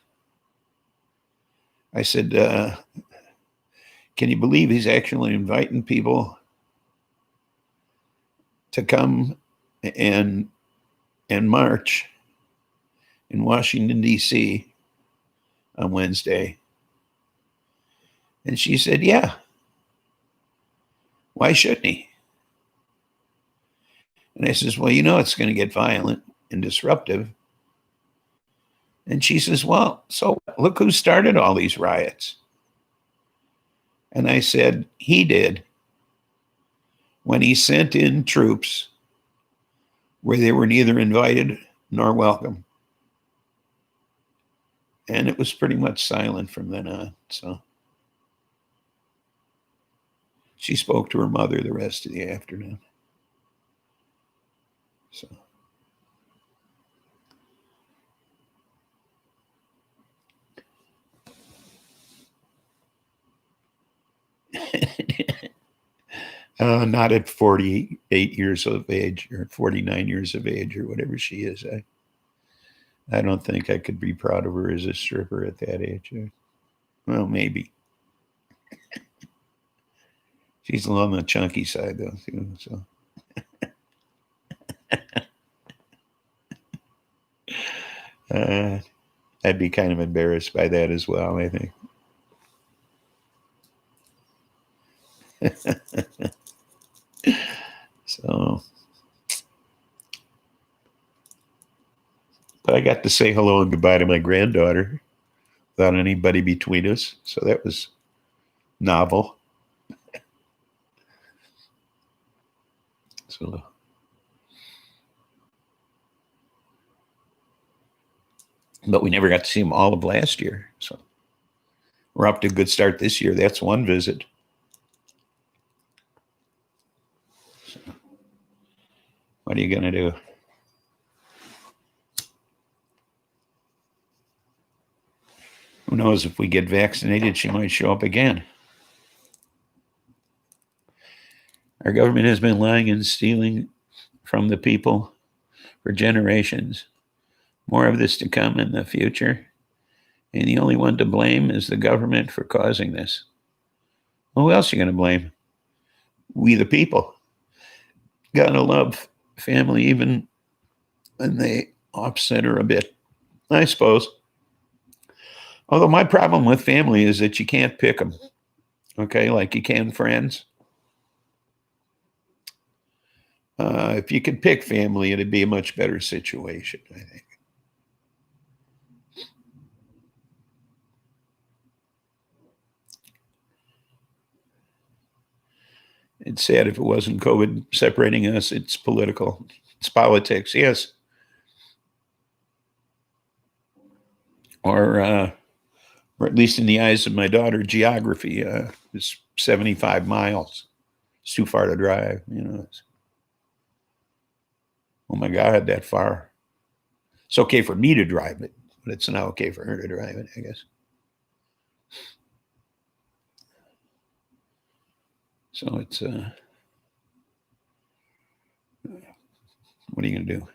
I said, can you believe he's actually inviting people to come and march in Washington, D.C. on Wednesday? And she said, yeah. Why shouldn't he? And I says, well, you know it's going to get violent and disruptive. And she says, well, so look who started all these riots. And I said, he did, when he sent in troops where they were neither invited nor welcome. And it was pretty much silent from then on. So she spoke to her mother the rest of the afternoon. So not at 48 years of age or 49 years of age or whatever she is. I don't think I could be proud of her as a stripper at that age. Well, maybe. She's on the chunky side, though, too. So. I'd be kind of embarrassed by that as well, I think. So, But I got to say hello and goodbye to my granddaughter without anybody between us. So that was novel. So, but we never got to see them all of last year. So we're up to a good start this year. That's one visit. So, what are you going to do? Who knows, if we get vaccinated, she might show up again. Our government has been lying and stealing from the people for generations. More of this to come in the future. And the only one to blame is the government for causing this. Well, who else are you going to blame? We the people. Gotta love family even when they offset her a bit, I suppose. Although my problem with family is that you can't pick them, okay, like you can friends. If you could pick family, it'd be a much better situation, I think. It's sad if it wasn't COVID separating us. It's political. It's politics, yes. Or at least in the eyes of my daughter, geography is 75 miles. It's too far to drive, you know. Oh my God, that far. It's okay for me to drive it, but it's not okay for her to drive it, I guess. So it's, what are you going to do?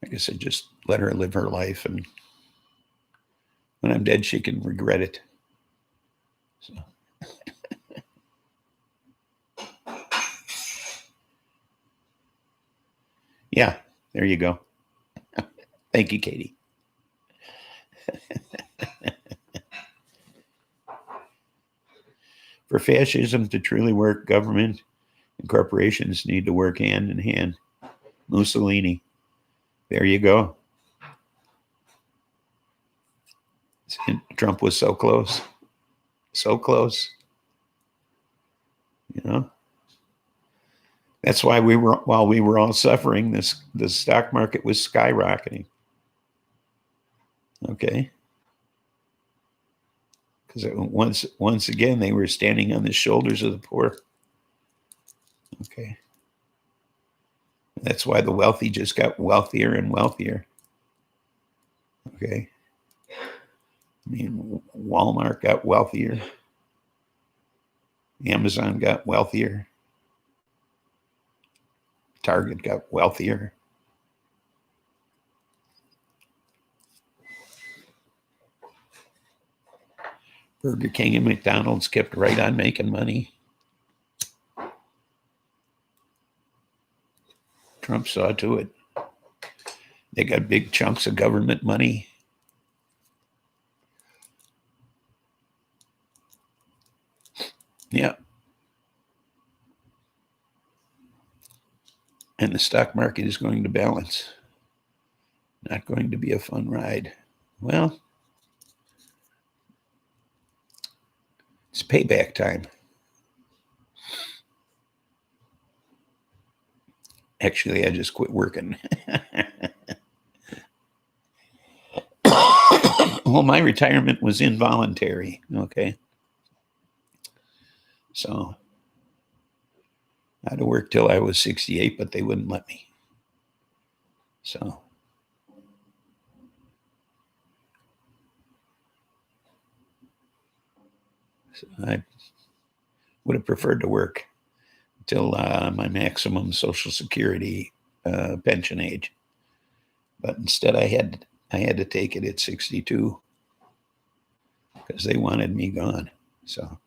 I guess I just let her live her life, and when I'm dead, she can regret it. So. Yeah, there you go. Thank you, Katie. For fascism to truly work, government and corporations need to work hand in hand. Mussolini. There you go. Trump was so close. So close. You know? That's why while we were all suffering, the stock market was skyrocketing. Okay. Because once again, they were standing on the shoulders of the poor. Okay. That's why the wealthy just got wealthier and wealthier. Okay. I mean, Walmart got wealthier. Amazon got wealthier. Target got wealthier. Burger King and McDonald's kept right on making money. Trump saw to it. They got big chunks of government money. Yeah. And the stock market is going to balance. Not going to be a fun ride. Well, it's payback time. Actually, I just quit working. Well, my retirement was involuntary. Okay. So I had to work till I was 68, but they wouldn't let me. So I would have preferred to work till my maximum Social Security pension age, but instead I had to take it at 62 because they wanted me gone. So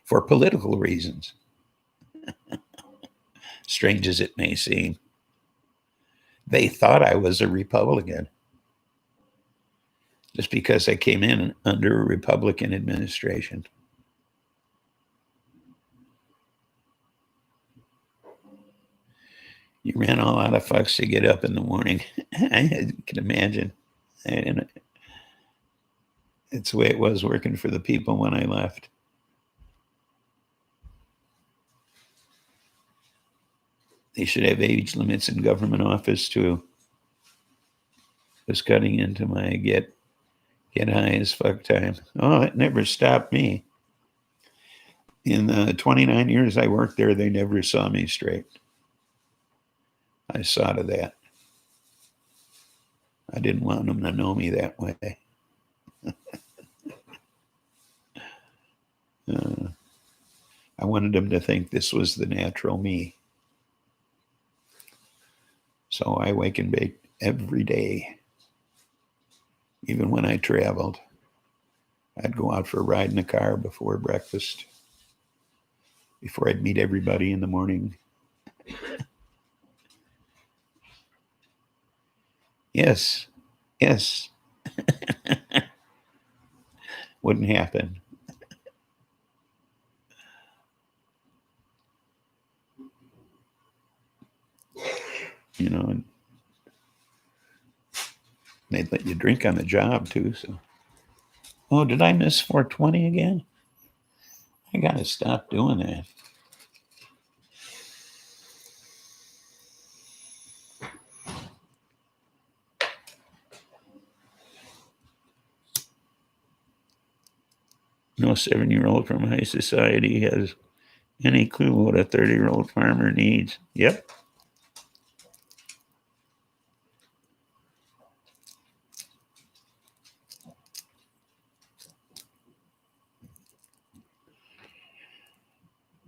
for political reasons, strange as it may seem, they thought I was a Republican just because I came in under a Republican administration. You ran all out of fucks to get up in the morning. I can imagine. And it's the way it was working for the people when I left. They should have age limits in government office too. Was cutting into my get high as fuck time. Oh, it never stopped me. In the 29 years I worked there, they never saw me straight. I saw to that. I didn't want them to know me that way. I wanted them to think this was the natural me. So I wake and bake every day. Even when I traveled, I'd go out for a ride in the car before breakfast, before I'd meet everybody in the morning. Yes. Wouldn't happen. You know, and they'd let you drink on the job too. So, oh, did I miss 420 again? I gotta stop doing that. No 7-year-old from high society has any clue what a 30-year-old farmer needs. Yep.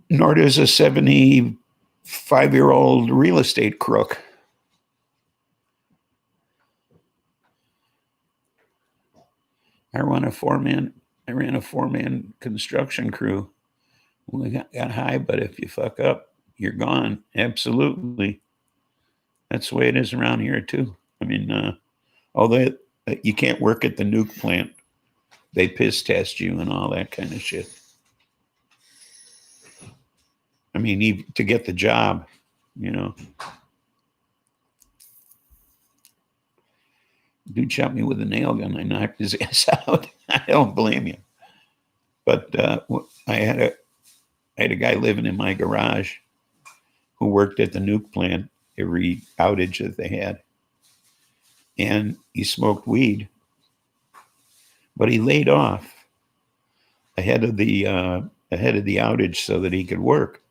Nor does a 75-year-old real estate crook. I ran a four-man construction crew. We got high, but if you fuck up, you're gone. Absolutely. That's the way it is around here too. I mean, although you can't work at the nuke plant, they piss test you and all that kind of shit. I mean, to get the job, you know. Dude shot me with a nail gun. I knocked his ass out. I don't blame you. But I had a guy living in my garage who worked at the nuke plant every outage that they had. And he smoked weed, but he laid off ahead of the outage so that he could work.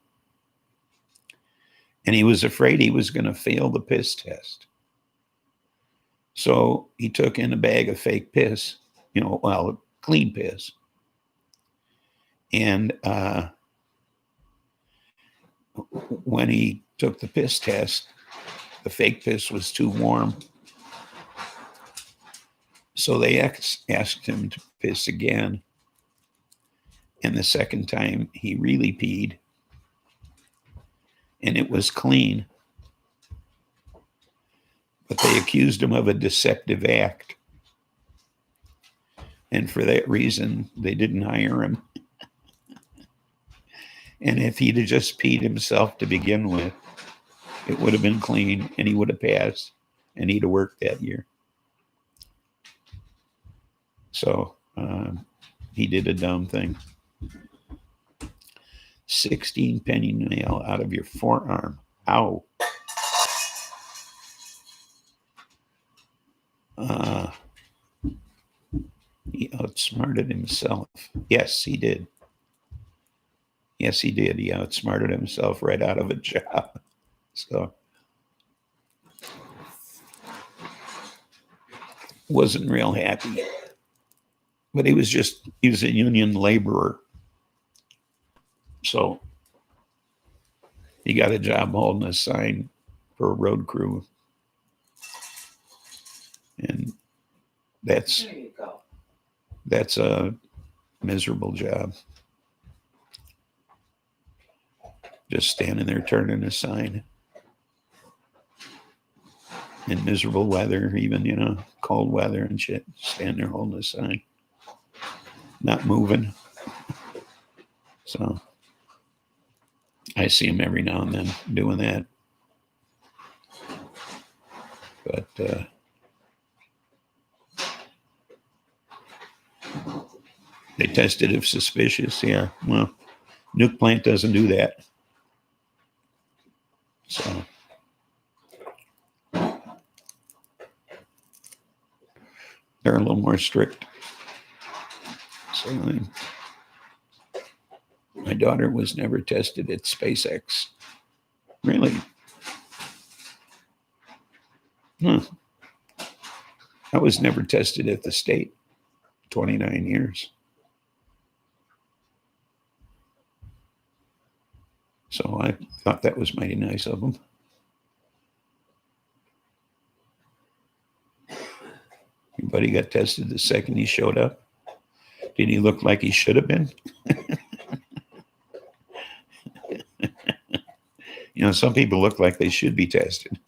And he was afraid he was going to fail the piss test. So he took in a bag of fake piss, clean piss. And when he took the piss test, the fake piss was too warm. So they asked him to piss again. And the second time he really peed. And it was clean. But they accused him of a deceptive act. And for that reason, they didn't hire him. And if he'd have just peed himself to begin with, it would have been clean and he would have passed and he'd have worked that year. So he did a dumb thing. 16 penny nail out of your forearm. Ow. He outsmarted himself. Yes, he did. Yes, he did. He outsmarted himself right out of a job. So wasn't real happy. But he was a union laborer. So he got a job holding a sign for a road crew. And that's a miserable job. Just standing there turning a sign in miserable weather, even, cold weather and shit. Standing there holding a sign, not moving. So I see him every now and then doing that. But they tested if suspicious. Yeah, well, nuke plant doesn't do that. So they're a little more strict. So my daughter was never tested at SpaceX. Really? I was never tested at the state. 29 years. So I thought that was mighty nice of them. Your buddy got tested the second he showed up. Did he look like he should have been? You know, some people look like they should be tested.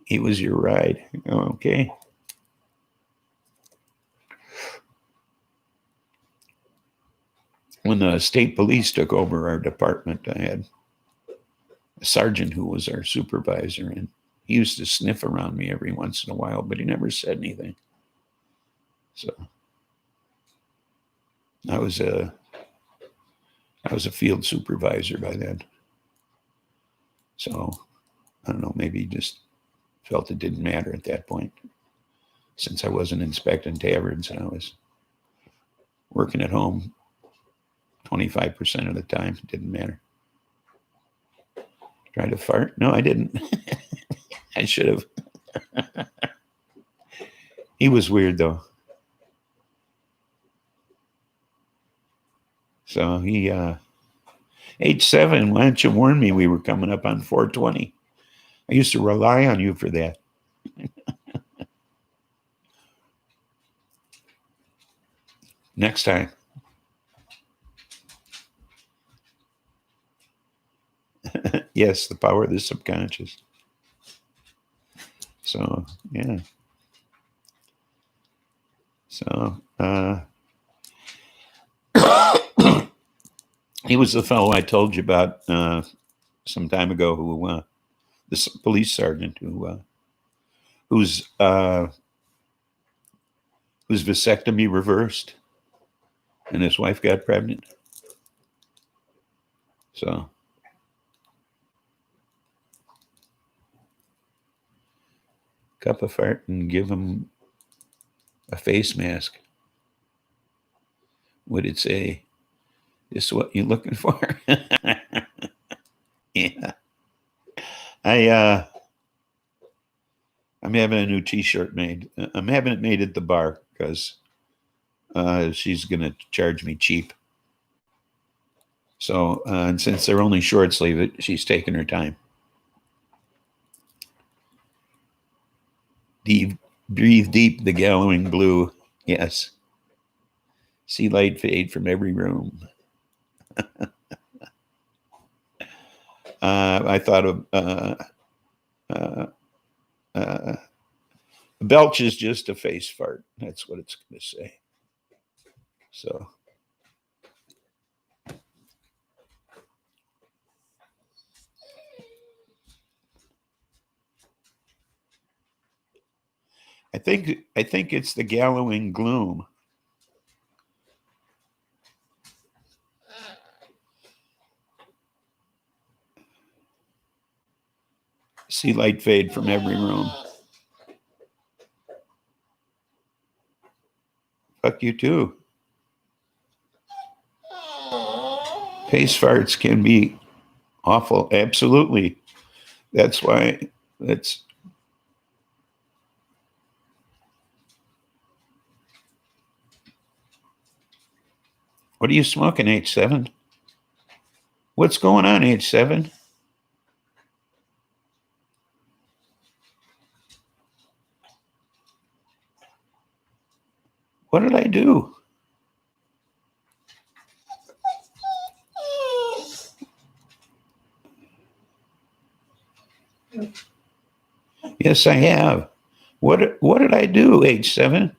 He was your ride. Oh, okay. When the state police took over our department, I had a sergeant who was our supervisor, and he used to sniff around me every once in a while, but he never said anything. So I was a field supervisor by then. So I don't know, maybe he just felt it didn't matter at that point, since I wasn't inspecting taverns and I was working at home 25% of the time. It didn't matter. Tried to fart? No, I didn't. I should have. He was weird, though. So he, H7, why didn't you warn me we were coming up on 420? I used to rely on you for that. Next time. Yes, the power of the subconscious. So, yeah. So, he was the fellow I told you about some time ago who, the police sergeant whose vasectomy reversed and his wife got pregnant. So, cup of fart and give him a face mask. Would it say, "This is what you're looking for"? Yeah. I'm having a new T-shirt made. I'm having it made at the bar because she's going to charge me cheap. So, and since they're only short sleeve, she's taking her time. Breathe deep, the gallowing blue. Yes. See light fade from every room. I thought of belch is just a face fart. That's what it's going to say. So. I think it's the gallowing gloom. See light fade from every room. Fuck you too. Face farts can be awful. Absolutely. That's why that's. What are you smoking, H7? What's going on, H7? What did I do? Yes, I have. What did I do, H7?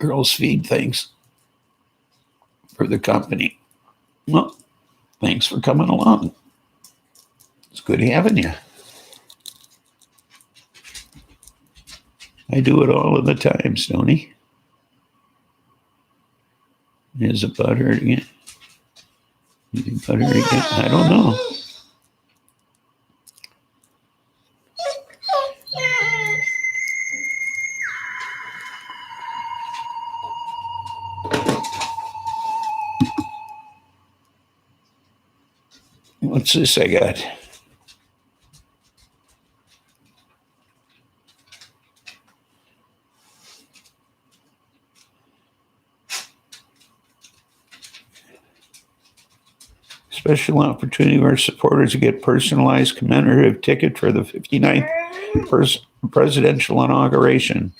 girls feed things for the company. Well, thanks for coming along. It's good having you. I do it all of the time, Stoney. Is it buttered again? Is it buttered again? I don't know. What's this I got? Special opportunity for supporters to get personalized commemorative ticket for the 59th presidential inauguration.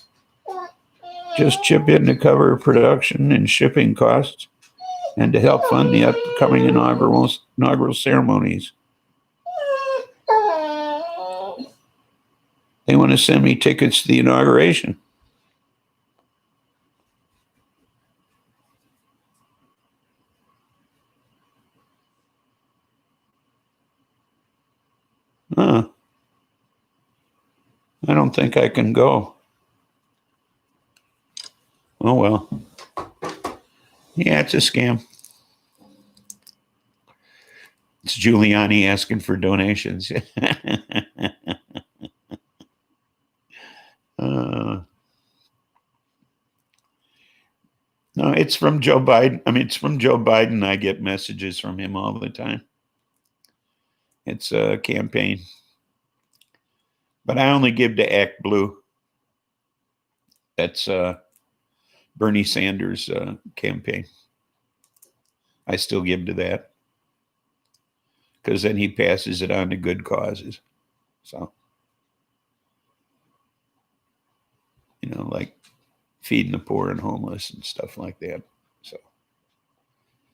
Just chip in to cover production and shipping costs and to help fund the upcoming inaugural ceremonies. They want to send me tickets to the inauguration. Huh. I don't think I can go. Oh, well. Yeah, it's a scam. It's Giuliani asking for donations. No, it's from Joe Biden. I mean, it's from Joe Biden. I get messages from him all the time. It's a campaign. But I only give to Act Blue. That's Bernie Sanders' campaign. I still give to that because then he passes it on to good causes. So, like feeding the poor and homeless and stuff like that.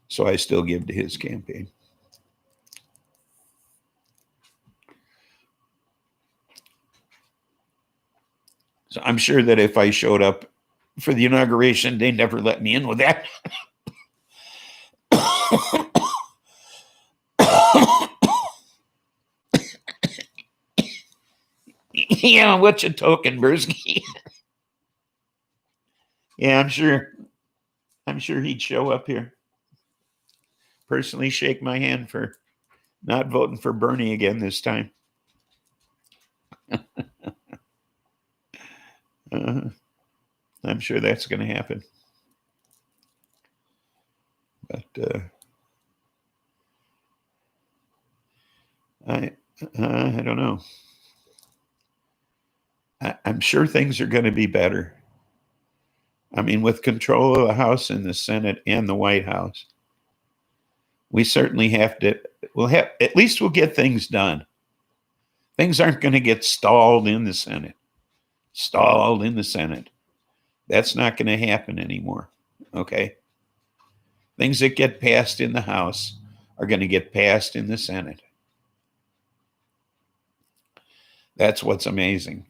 So I still give to his campaign. So I'm sure that if I showed up for the inauguration, they never let me in with that. Yeah, what's a token, Bursky? Yeah, I'm sure he'd show up here. Personally shake my hand for not voting for Bernie again this time. I'm sure that's going to happen. But I don't know. I'm sure things are going to be better. I mean, with control of the House and the Senate and the White House, we certainly have to, at least we'll get things done. Things aren't going to get stalled in the Senate. That's not going to happen anymore. Okay. Things that get passed in the House are going to get passed in the Senate. That's what's amazing.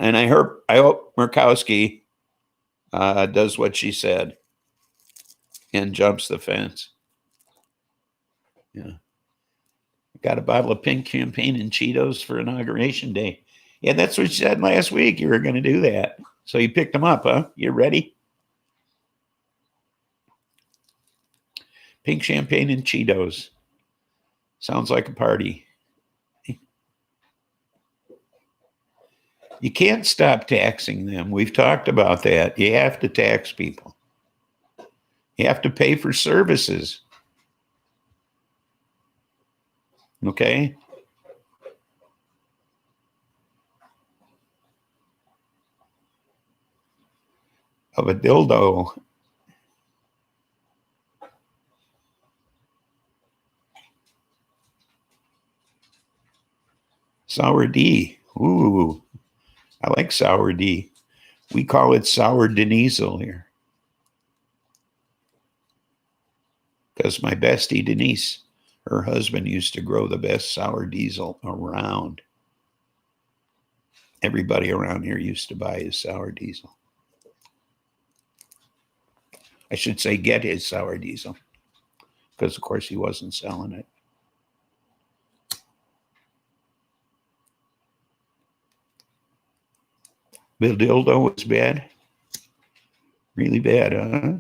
And I hope Murkowski does what she said and jumps the fence. Yeah. Got a bottle of pink champagne and Cheetos for Inauguration Day. Yeah, that's what you said last week. You were going to do that. So you picked them up, huh? You ready? Pink champagne and Cheetos. Sounds like a party. You can't stop taxing them. We've talked about that. You have to tax people. You have to pay for services. Okay? Of a dildo. Sour D. Ooh, I like sour D. We call it sour Denisel here. Because my bestie Denise, her husband used to grow the best sour diesel around. everybody around here used to buy his sour diesel. I should say get his sour diesel, because of course he wasn't selling it. Bill Dildo was bad. Really bad, huh?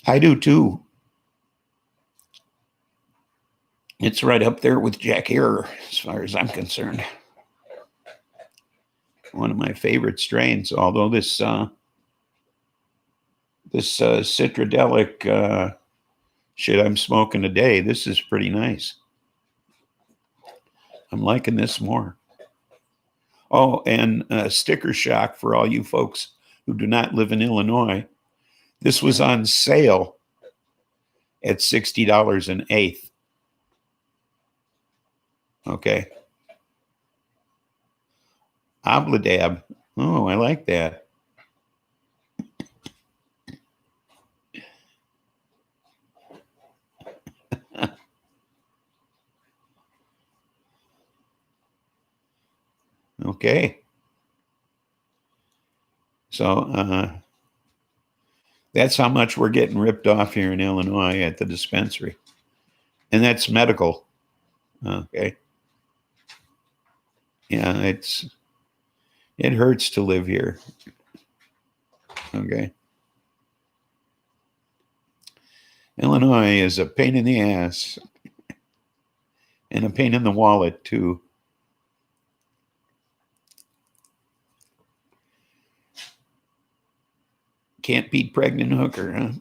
I do too. It's right up there with Jack Herer, as far as I'm concerned. One of my favorite strains, although this citradelic shit I'm smoking today, this is pretty nice. I'm liking this more. Oh, and sticker shock for all you folks who do not live in Illinois. This was on sale at $60 an eighth. Okay. Obladab. Oh, I like that. Okay. So that's how much we're getting ripped off here in Illinois at the dispensary. And that's medical. Okay. Yeah, it hurts to live here. Okay. Illinois is a pain in the ass and a pain in the wallet too. Can't beat pregnant hooker, huh?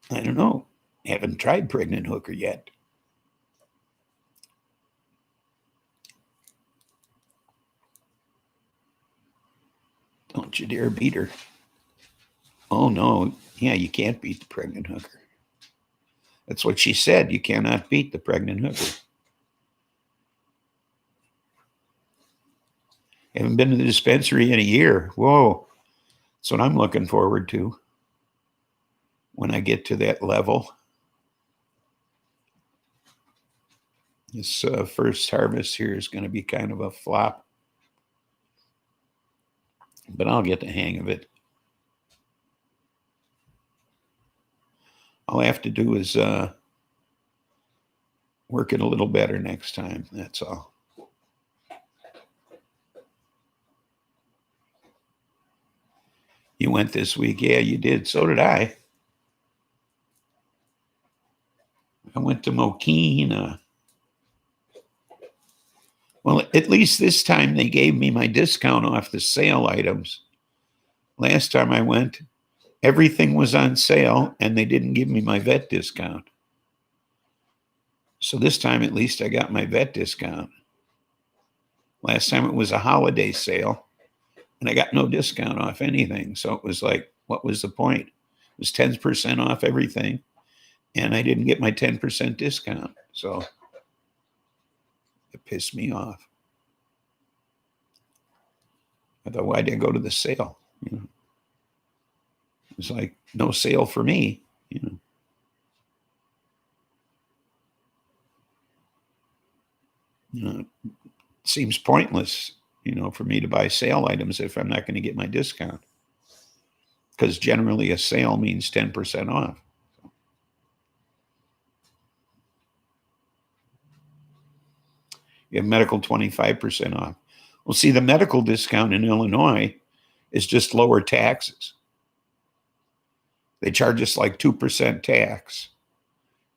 I don't know. Haven't tried pregnant hooker yet. Don't you dare beat her. Oh, no. Yeah, you can't beat the pregnant hooker. That's what she said. You cannot beat the pregnant hooker. Haven't been to the dispensary in a year. Whoa. That's what I'm looking forward to when I get to that level. This first harvest here is going to be kind of a flop, but I'll get the hang of it. All I have to do is work it a little better next time. That's all. You went this week? Yeah, you did. So did I. I went to Mokina. Well, at least this time they gave me my discount off the sale items. Last time I went, everything was on sale and they didn't give me my vet discount. So this time, at least I got my vet discount. Last time it was a holiday sale and I got no discount off anything. So it was like, what was the point? It was 10% off everything. And I didn't get my 10% discount. So it pissed me off. I thought, why did I go to the sale? You know, it was like, no sale for me, you know. It seems pointless, for me to buy sale items if I'm not going to get my discount. Because generally a sale means 10% off. You have medical 25% off. Well, see, the medical discount in Illinois is just lower taxes. They charge us like 2% tax,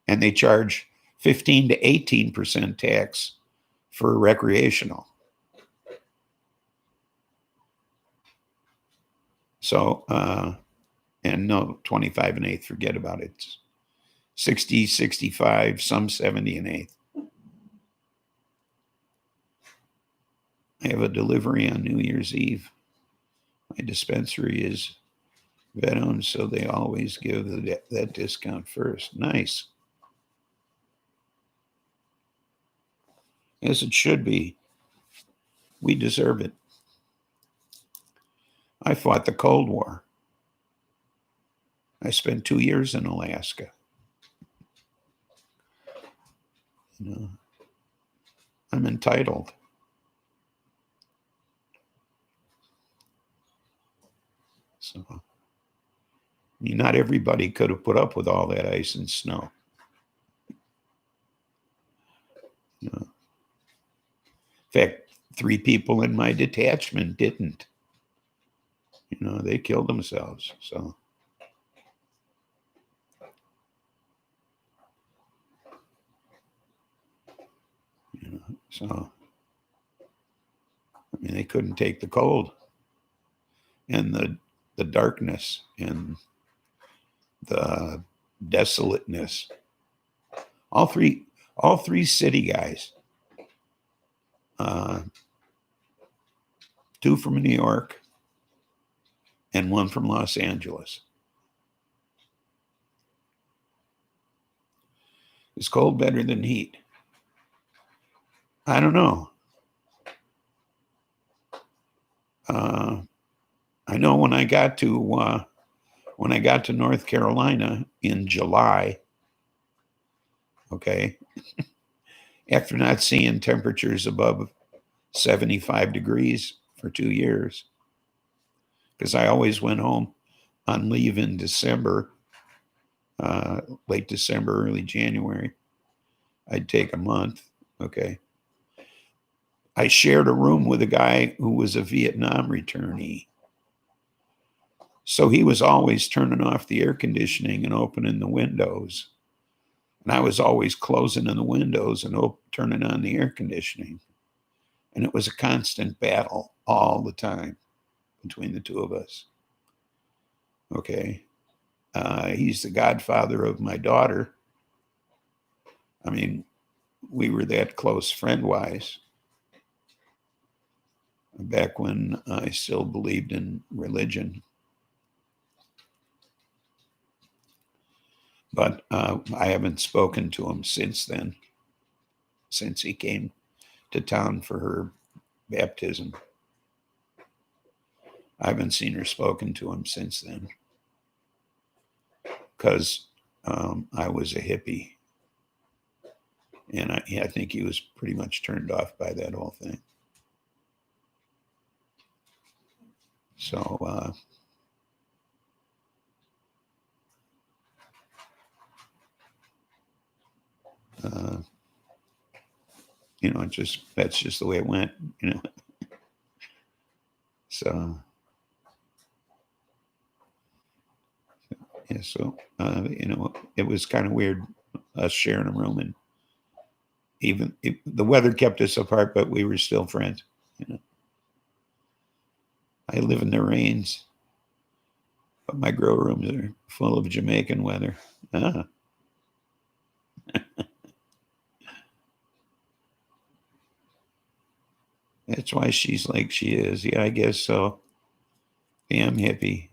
and they charge 15 to 18% tax for recreational. So, and no, 25 and eighth, forget about it. 60, 65, some 70 and eighth. I have a delivery on New Year's Eve. My dispensary is vet-owned, so they always give that discount first. Nice. As it should be. We deserve it. I fought the Cold War. I spent 2 years in Alaska. You know, I'm entitled. So, I mean, not everybody could have put up with all that ice and snow. You know. In fact, 3 people in my detachment didn't. You know, they killed themselves. So, you know, so I mean, they couldn't take the cold and the darkness and the desolateness. All three city guys. 2 from New York and 1 from Los Angeles. Is cold better than heat? I don't know. I know when I got to North Carolina in July, okay, after not seeing temperatures above 75 degrees for 2 years, because I always went home on leave in December, late December, early January. I'd take a month, okay. I shared a room with a guy who was a Vietnam returnee. So he was always turning off the air conditioning and opening the windows. And I was always closing the windows and turning on the air conditioning. And it was a constant battle all the time between the 2 of us. Okay. He's the godfather of my daughter. I mean, we were that close friend-wise back when I still believed in religion. But I haven't spoken to him since then, since he came to town for her baptism. I haven't seen her spoken to him since then because I was a hippie. And I think he was pretty much turned off by that whole thing. So, you know, that's just the way it went, you know. So, yeah, so, you know, it was kind of weird us sharing a room, and even the weather kept us apart, but we were still friends, you know. I live in the rains, but my grow rooms are full of Jamaican weather. Ah. That's why she's like she is. Yeah, I guess so. Damn hippie.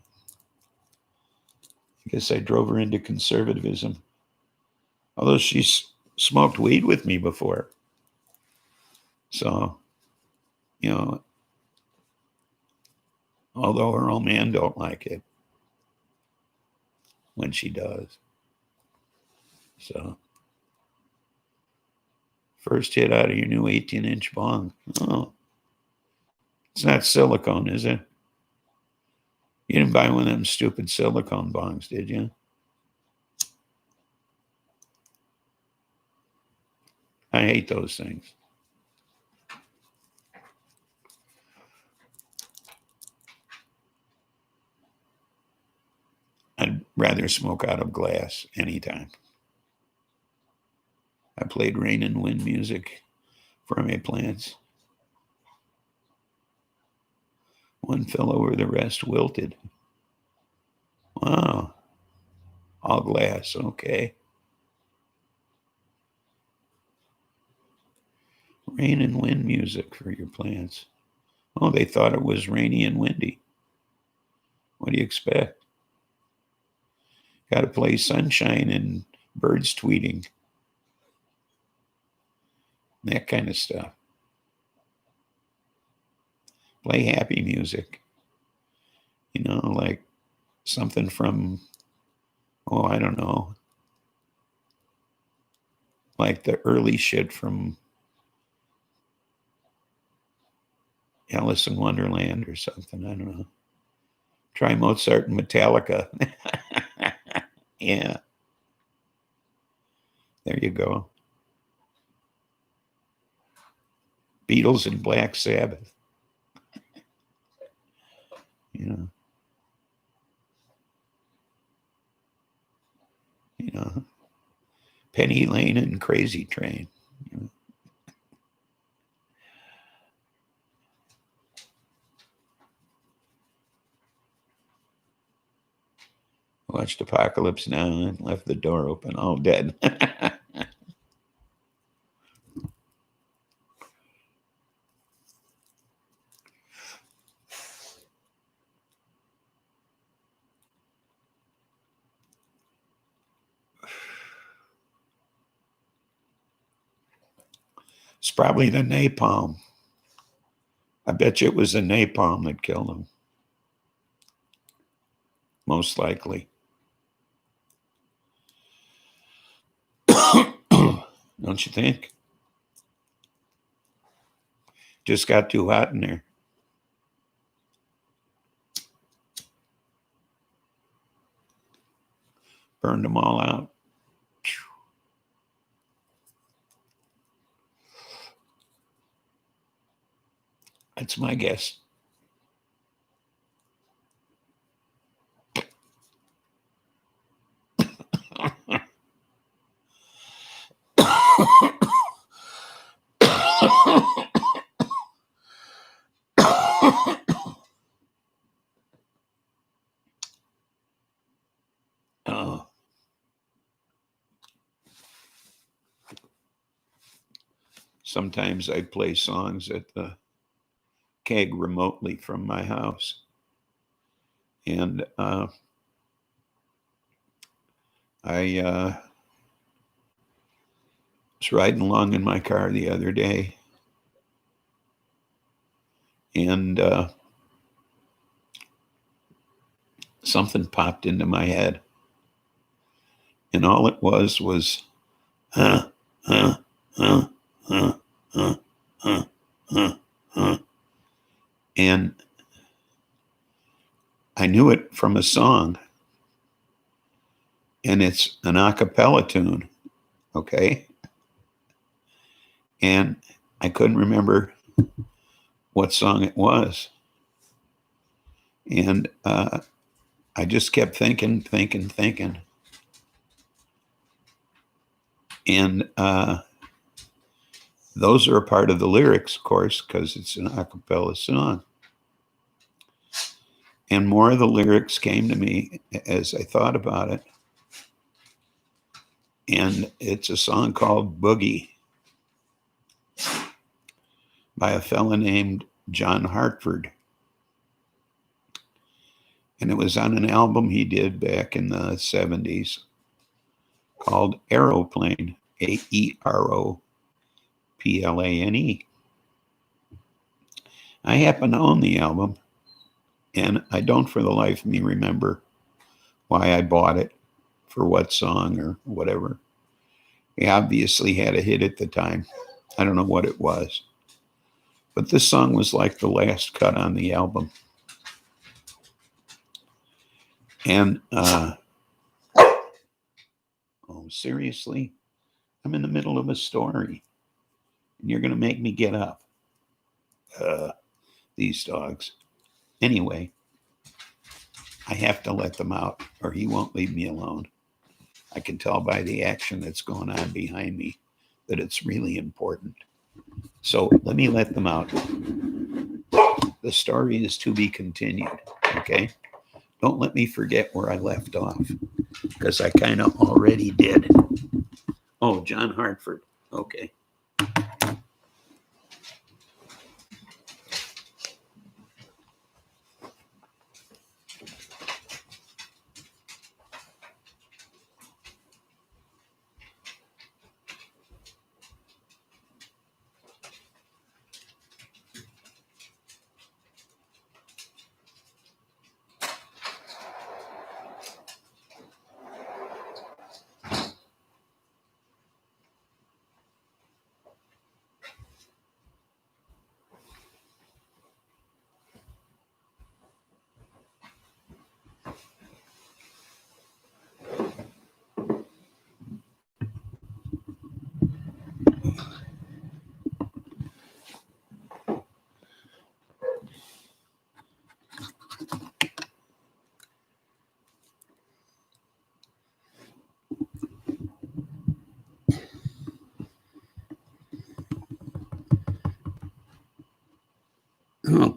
I guess I drove her into conservatism. Although she's smoked weed with me before. So, you know, although her old man don't like it when she does. So, first hit out of your new 18-inch bong. Oh, it's not silicone, is it? You didn't buy one of them stupid silicone bongs, did you? I hate those things. I'd rather smoke out of glass anytime. I played rain and wind music for my plants. One fell over, the rest wilted. Wow. All glass, okay. Rain and wind music for your plants. Oh, they thought it was rainy and windy. What do you expect? Got to play sunshine and birds tweeting. That kind of stuff. Play happy music. You know, like something from, oh, I don't know, like the early shit from Alice in Wonderland or something. I don't know. Try Mozart and Metallica. Yeah, there you go. Beatles and Black Sabbath. You know, you know, Penny Lane and Crazy Train. You know. Watched Apocalypse Now and left the door open, all dead. It's probably the napalm. I bet you it was the napalm that killed him. Most likely. Don't you think? Just got too hot in there. Burned them all out. That's my guess. Oh. Sometimes I play songs at the keg remotely from my house. And I was riding along in my car the other day, and something popped into my head. And all it was, huh, huh, huh, huh, huh, huh, huh, huh. And I knew it from a song, and it's an a cappella tune, okay? And I couldn't remember what song it was. And I just kept thinking. And those are a part of the lyrics, of course, because it's an a cappella song. And more of the lyrics came to me as I thought about it. And it's a song called Boogie by a fella named John Hartford. And it was on an album he did back in the 70s called Aeroplane, Aeroplane. I happen to own the album, and I don't for the life of me remember why I bought it, for what song or whatever. He obviously had a hit at the time. I don't know what it was. But this song was like the last cut on the album. And, oh, seriously? I'm in the middle of a story, and you're going to make me get up. These dogs. Anyway, I have to let them out, or he won't leave me alone. I can tell by the action that's going on behind me that it's really important. So let me let them out. The story is to be continued, okay? Don't let me forget where I left off, because I kind of already did. Oh, John Hartford. Okay.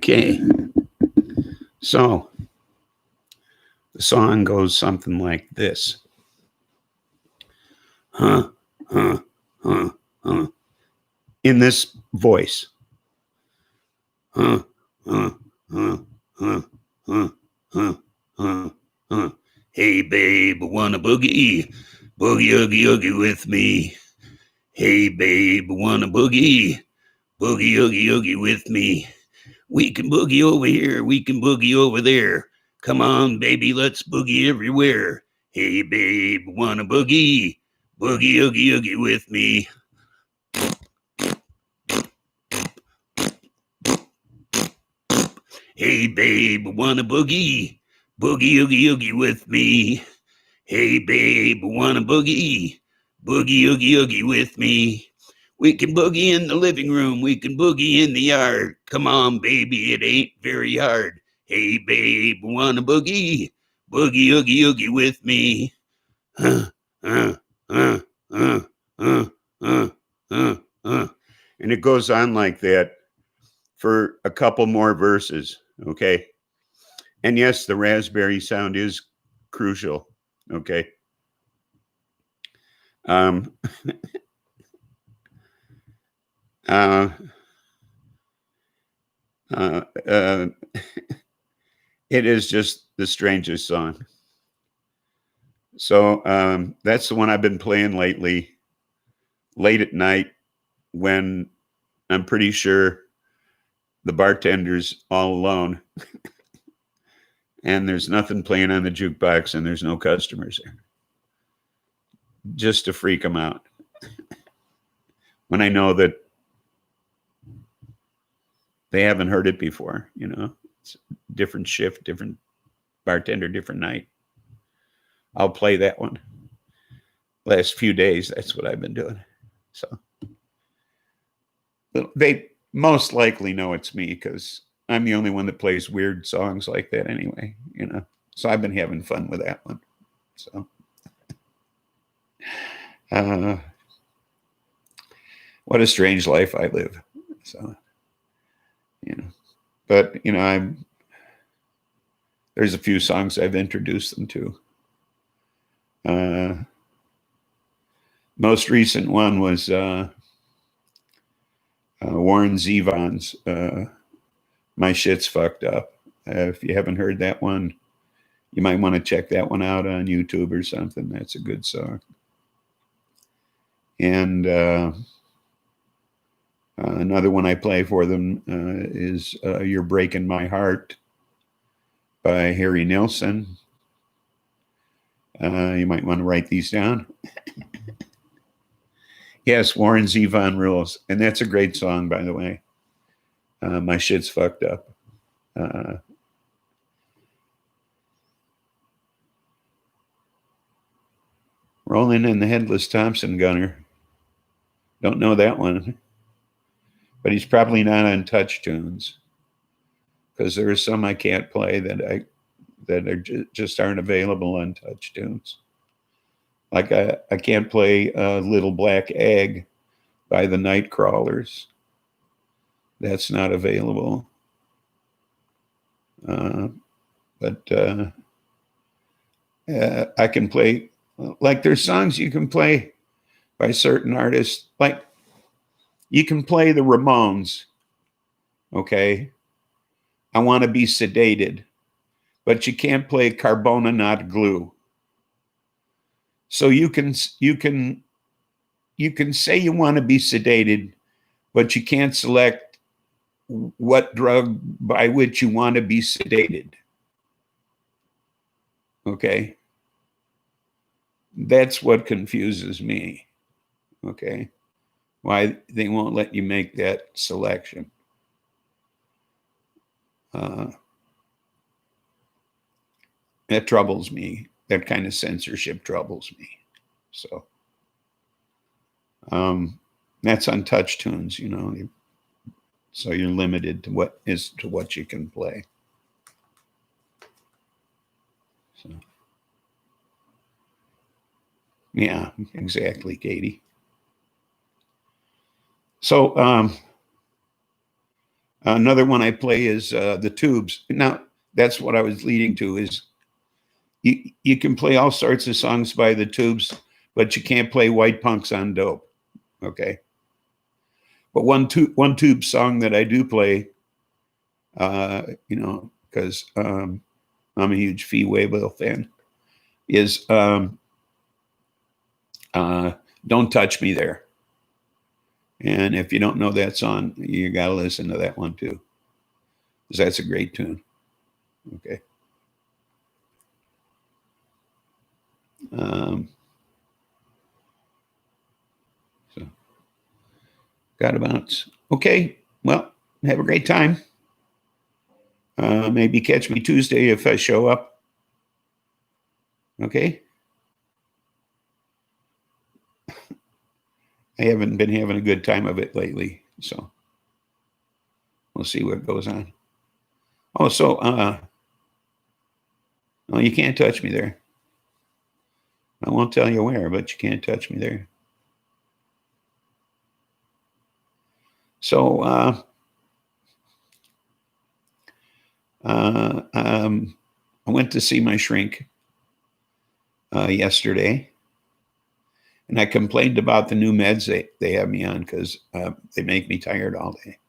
Okay. So the song goes something like this. Huh, huh, huh, huh. In this voice. Huh, huh, huh, huh, huh, huh, huh, huh. Hey, babe, wanna boogie? Boogie, oogie, oogie with me. Hey, babe, wanna boogie? Boogie, oogie, oogie with me. We can boogie over here. We can boogie over there. Come on, baby, let's boogie everywhere. Hey, babe, wanna boogie? Boogie, oogie, oogie with me. Hey, babe, wanna boogie? Boogie, oogie, oogie with me. Hey, babe, wanna boogie? Boogie, oogie, oogie with me. We can boogie in the living room. We can boogie in the yard. Come on, baby, it ain't very hard. Hey, babe, wanna boogie? Boogie, oogie, oogie with me. Uh, uh, uh, uh, uh, uh, and it goes on like that for a couple more verses, okay? And yes, the raspberry sound is crucial, okay? Um, uh, uh, uh, it is just the strangest song. So that's the one I've been playing lately, late at night when I'm pretty sure the bartender's all alone and there's nothing playing on the jukebox and there's no customers there. Just to freak them out. When I know that they haven't heard it before, you know, it's a different shift, different bartender, different night. I'll play that one. Last few days, that's what I've been doing. So they most likely know it's me because I'm the only one that plays weird songs like that anyway, you know. So I've been having fun with that one. So what a strange life I live. So, you know, but you know, there's a few songs I've introduced them to. Most recent one was Warren Zevon's My Shit's Fucked Up. If you haven't heard that one, you might want to check that one out on YouTube or something. That's a good song. And another one I play for them is You're Breaking My Heart by Harry Nilsson. You might want to write these down. Yes, Warren Zevon rules. And that's a great song, by the way. My Shit's Fucked Up. Rolling in the Headless Thompson Gunner. Don't know that one. But he's probably not on Touch Tunes. Because there are some I can't play that are just aren't available on Touch Tunes. Like I can't play Little Black Egg by the Nightcrawlers. That's not available. But I can play, like there's songs you can play by certain artists. Like you can play the Ramones, okay? I Want to Be Sedated, but you can't play Carbona Not Glue. So you can say you want to be sedated, but you can't select what drug by which you want to be sedated. Okay. That's what confuses me. Okay. Why they won't let you make that selection. That troubles me. That kind of censorship troubles me. So that's on Touch Tunes, you know. So you're limited to what you can play. So yeah, exactly, Katie. So Another one I play is the tubes. Now, that's what I was leading to is you can play all sorts of songs by the tubes, but you can't play White Punks on dope. Okay. But one tube song that I do play, because I'm a huge Fee Waybill fan, is Don't Touch Me There. And if you don't know that song, you got to listen to that one too, because that's a great tune. Okay. So got about, okay. Well, have a great time. Maybe catch me Tuesday if I show up. Okay. I haven't been having a good time of it lately, so we'll see what goes on. Oh, so no, you can't touch me there. I won't tell you where, but you can't touch me there. So I went to see my shrink yesterday, and I complained about the new meds they have me on because they make me tired all day.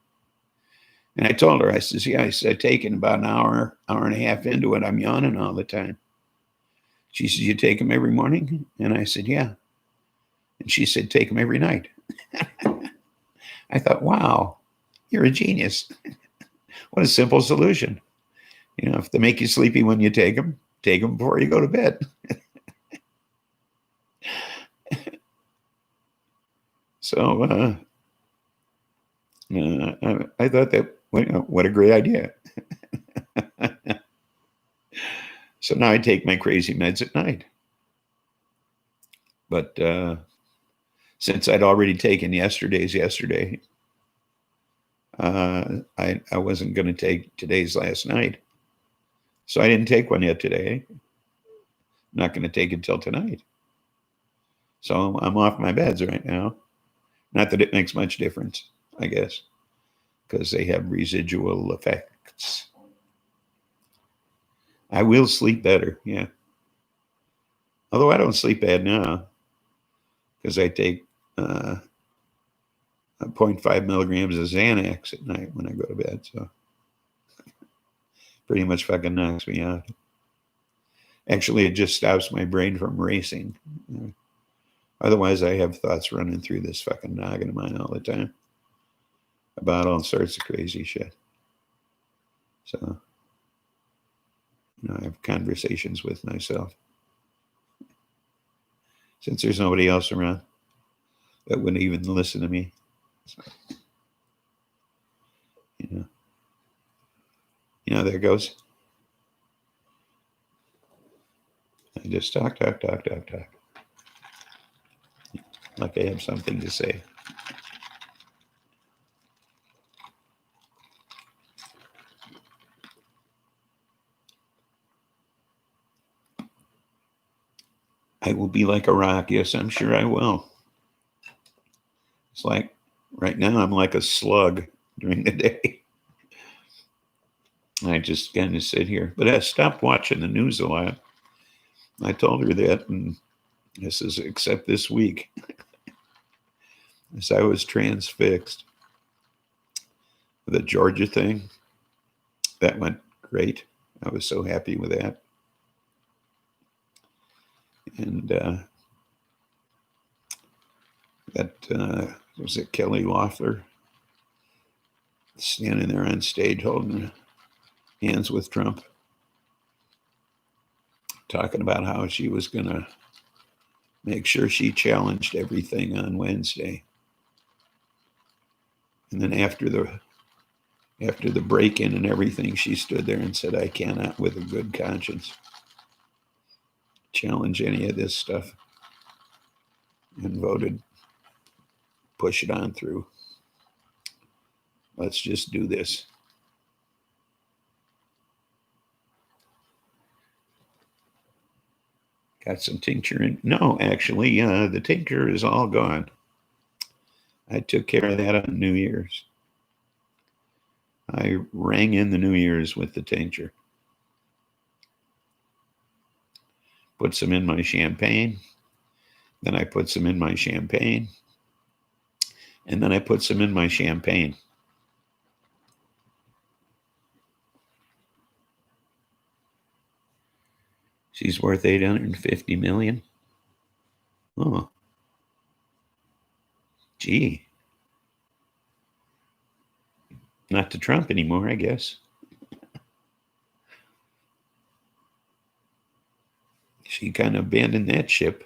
And I told her, I says, yeah, I said, taking about an hour and a half into it, I'm yawning all the time. She said, you take them every morning? And I said, yeah. And she said, take them every night. I thought, wow, you're a genius. What a simple solution. If they make you sleepy when you take them before you go to bed. So I thought that, what a great idea. So now I take my crazy meds at night. But since I'd already taken yesterday's yesterday, I wasn't going to take today's last night. So I didn't take one yet today. I'm not going to take it till tonight. So I'm off my meds right now. Not that it makes much difference, I guess, because they have residual effects. I will sleep better, yeah. Although I don't sleep bad now, because I take 0.5 milligrams of Xanax at night when I go to bed, so pretty much fucking knocks me out. Actually, it just stops my brain from racing. Otherwise, I have thoughts running through this fucking noggin of mine all the time about all sorts of crazy shit. So, I have conversations with myself. Since there's nobody else around that wouldn't even listen to me. So, there it goes. I just talk. Like I have something to say. I will be like a rock. Yes, I'm sure I will. It's like right now I'm like a slug during the day. I just kind of sit here. But I stopped watching the news a lot. I told her that, and this is except this week. As I was transfixed. The Georgia thing, that went great. I was so happy with that. And that was it, Kelly Loeffler standing there on stage holding hands with Trump, talking about how she was going to make sure she challenged everything on Wednesday. And then after the break-in and everything, she stood there and said, I cannot, with a good conscience, challenge any of this stuff, and voted, push it on through. Let's just do this. Got some tincture in? No, actually, the tincture is all gone. I took care of that on New Year's. I rang in the New Year's with the tincture. Put some in my champagne. Then I put some in my champagne. And then I put some in my champagne. She's worth $850 million. Oh. Gee. Not to Trump anymore, I guess. She kind of abandoned that ship.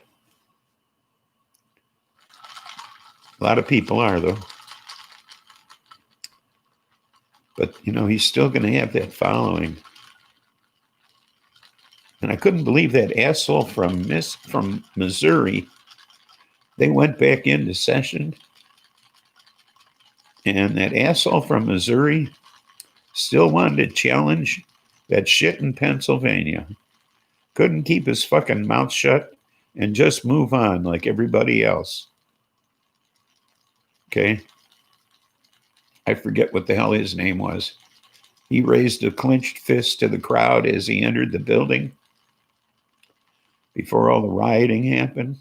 A lot of people are, though. But, you know, he's still going to have that following. And I couldn't believe that asshole from Missouri. They went back into session. And that asshole from Missouri still wanted to challenge that shit in Pennsylvania. Couldn't keep his fucking mouth shut and just move on like everybody else. Okay? I forget what the hell his name was. He raised a clenched fist to the crowd as he entered the building before all the rioting happened.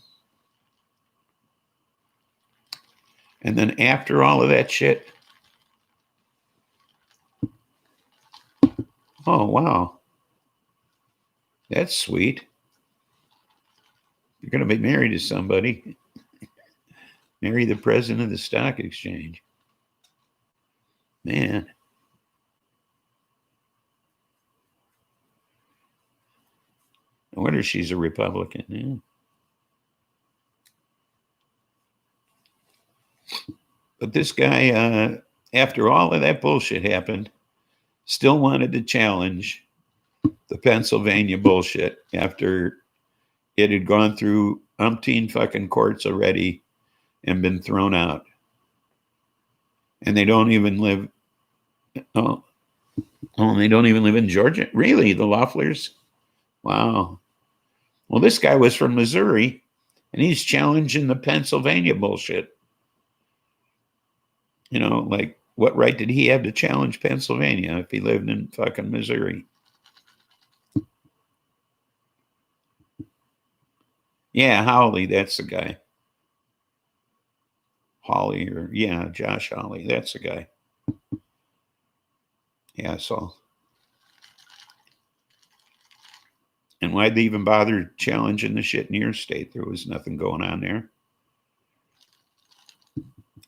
And then after all of that shit, oh, wow. That's sweet. You're going to be married to somebody. Marry the president of the stock exchange. Man. I wonder if she's a Republican. Yeah. But this guy, after all of that bullshit happened, still wanted to challenge the Pennsylvania bullshit after it had gone through umpteen fucking courts already and been thrown out. And they don't even live, they don't even live in Georgia. Really, the Loefflers? Wow. Well, this guy was from Missouri, and he's challenging the Pennsylvania bullshit. You know, like, what right did he have to challenge Pennsylvania if he lived in fucking Missouri? Yeah, Hawley, that's the guy. Hawley, or yeah, Josh Hawley, that's the guy. Yeah, so. And why'd they even bother challenging the shit in your state? There was nothing going on there.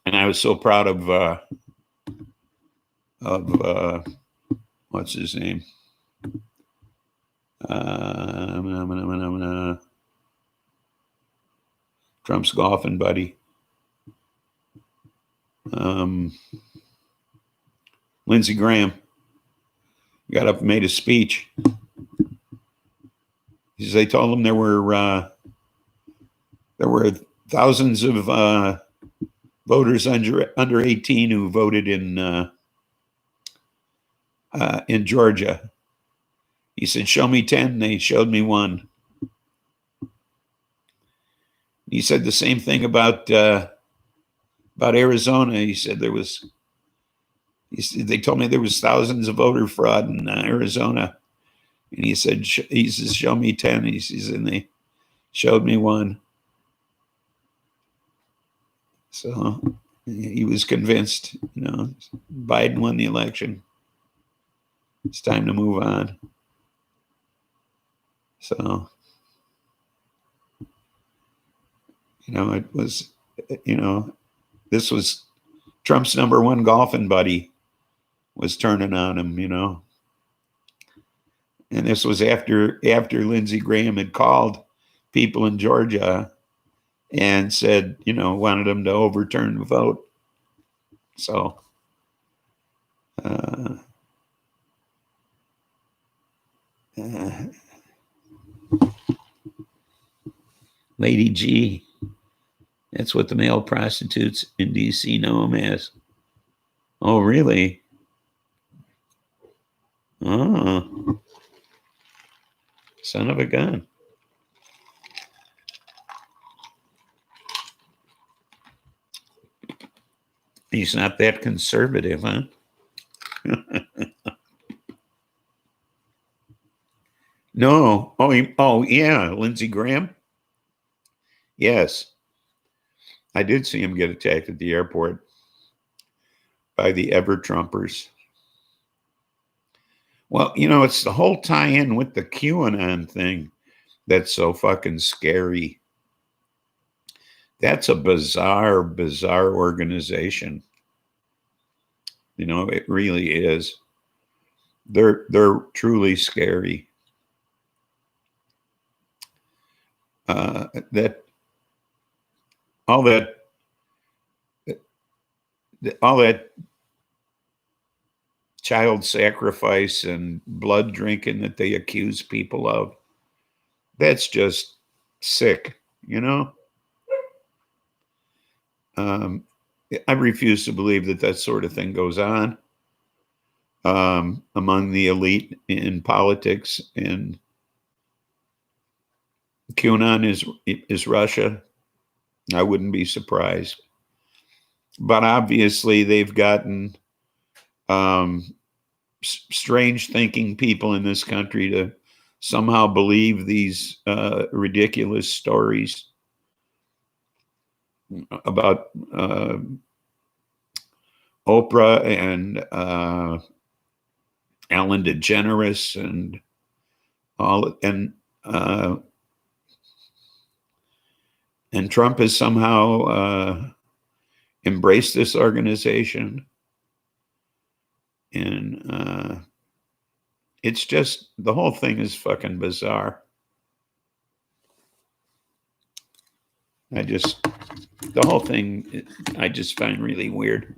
And I was so proud of what's his name? Trump's golfing buddy. Lindsey Graham got up and made a speech. He says they told him there were thousands of voters under 18 who voted in Georgia. He said, "Show me 10." They showed me 1. He said the same thing about Arizona. He said they told me there was thousands of voter fraud in Arizona. And he said, "Show me 10." He says, and they showed me 1. So he was convinced, you know, Biden won the election. It's time to move on. So, you know, it was, you know, this was Trump's number 1 golfing buddy was turning on him, you know. And this was after Lindsey Graham had called people in Georgia and said, you know, wanted them to overturn the vote. So, Lady G, that's what the male prostitutes in D.C. know him as. Oh, really? Oh, son of a gun. He's not that conservative, huh? No. Oh, yeah. Lindsey Graham. Yes. I did see him get attacked at the airport by the ever-Trumpers. Well, it's the whole tie-in with the QAnon thing that's so fucking scary. That's a bizarre, bizarre organization. It really is. They're truly scary. That all that child sacrifice and blood drinking that they accuse people of, that's just sick, I refuse to believe that sort of thing goes on among the elite in politics. And QAnon is Russia. I wouldn't be surprised. But obviously they've gotten strange thinking people in this country to somehow believe these ridiculous stories about Oprah and Ellen DeGeneres and all, and Trump has somehow embraced this organization, and it's just, the whole thing is fucking bizarre. The whole thing, I just find really weird.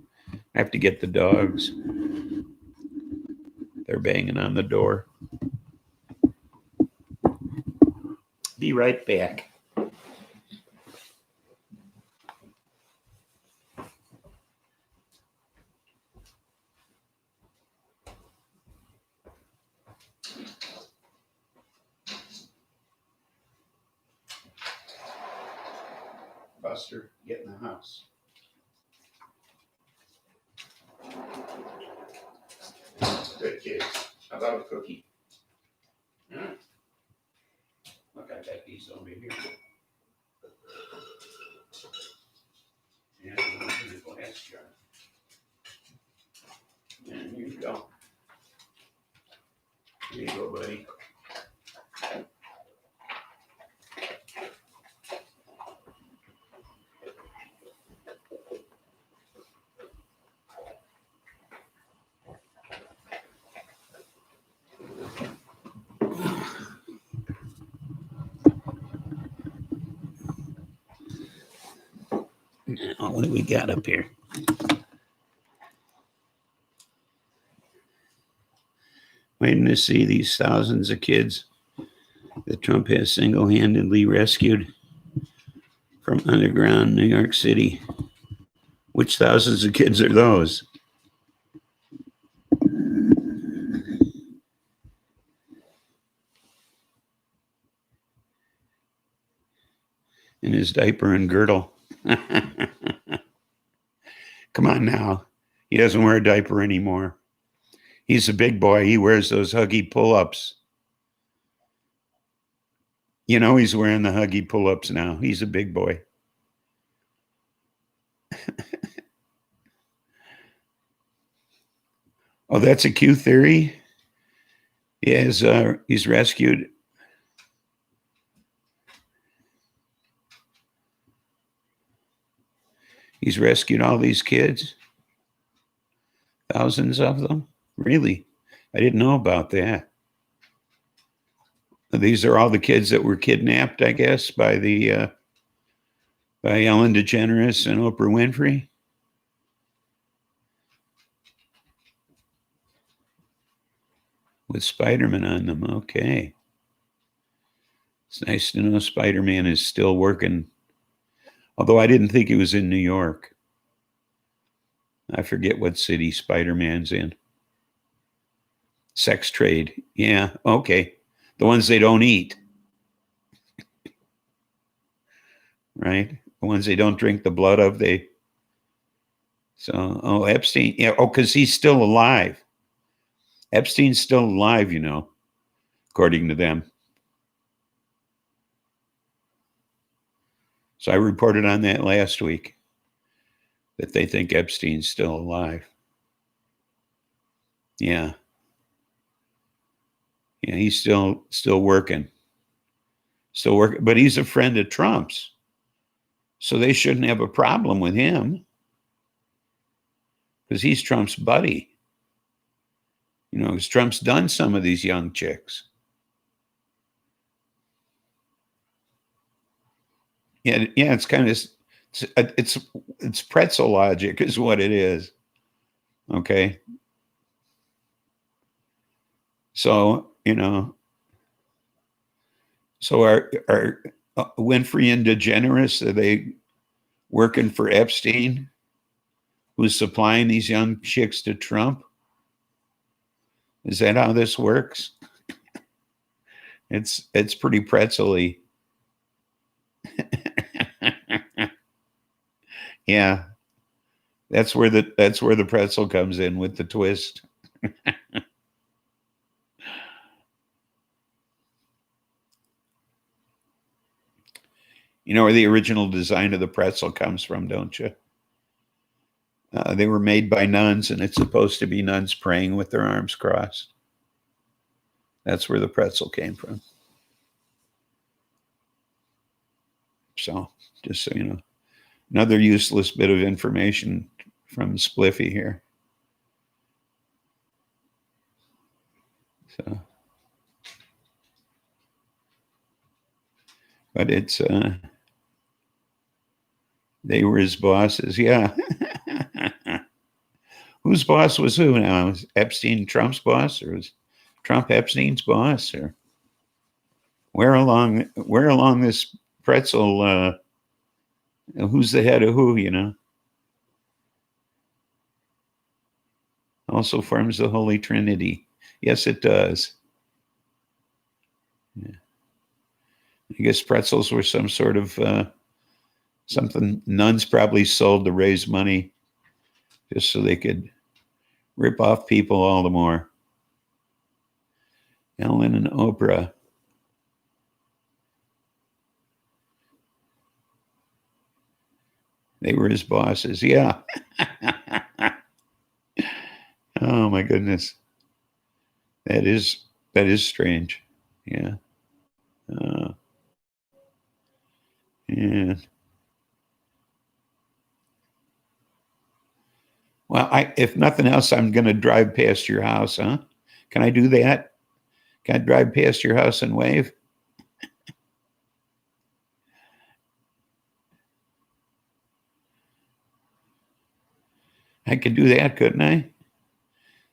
I have to get the dogs. They're banging on the door. Be right back. Buster, get in the house. Good kids. How about a cookie? Yeah. Look, I got these over here. Yeah, I'm going to go ask you. And here you go. Here you go, buddy. Now, what do we got up here? Waiting to see these thousands of kids that Trump has single-handedly rescued from underground New York City. Which thousands of kids are those? In his diaper and girdle. Come on now. He doesn't wear a diaper anymore. He's a big boy. He wears those Huggy pull-ups. He's wearing the Huggy pull-ups now. He's a big boy. Oh, that's a Q theory? He's rescued. He's rescued all these kids. Thousands of them? Really? I didn't know about that. These are all the kids that were kidnapped, I guess, by Ellen DeGeneres and Oprah Winfrey. With Spider-Man on them. Okay. It's nice to know Spider-Man is still working. Although I didn't think he was in New York. I forget what city Spider-Man's in. Sex trade. Yeah, okay. The ones they don't eat. Right? The ones they don't drink the blood of, Epstein. Yeah, because he's still alive. Epstein's still alive, you know, according to them. So I reported on that last week, that they think Epstein's still alive. Yeah. Yeah, he's still working. Still working, but he's a friend of Trump's. So they shouldn't have a problem with him because he's Trump's buddy. You know, because Trump's done some of these young chicks. Yeah, yeah, it's kind of it's pretzel logic is what it is. Okay. So, you know, so are Winfrey and DeGeneres, are they working for Epstein, who's supplying these young chicks to Trump? Is that how this works? It's pretty pretzely. Yeah, that's where the pretzel comes in with the twist. You know where the original design of the pretzel comes from, don't you? They were made by nuns, and it's supposed to be nuns praying with their arms crossed. That's where the pretzel came from. So, just so you know, another useless bit of information from SPLIFFY here. So, but it's they were his bosses. Yeah. Whose boss was who now? Was Epstein Trump's boss, or was Trump Epstein's boss, or where along this pretzel? Who's the head of who? You know, also forms the Holy Trinity. Yes, it does. Yeah. I guess pretzels were some sort of something nuns probably sold to raise money, just so they could rip off people all the more. Ellen and Oprah. They were his bosses. Yeah. Oh my goodness. That is strange. Yeah. Uh, yeah. Well, if nothing else, I'm going to drive past your house, huh? Can I do that? Can I drive past your house and wave? I could do that, couldn't I?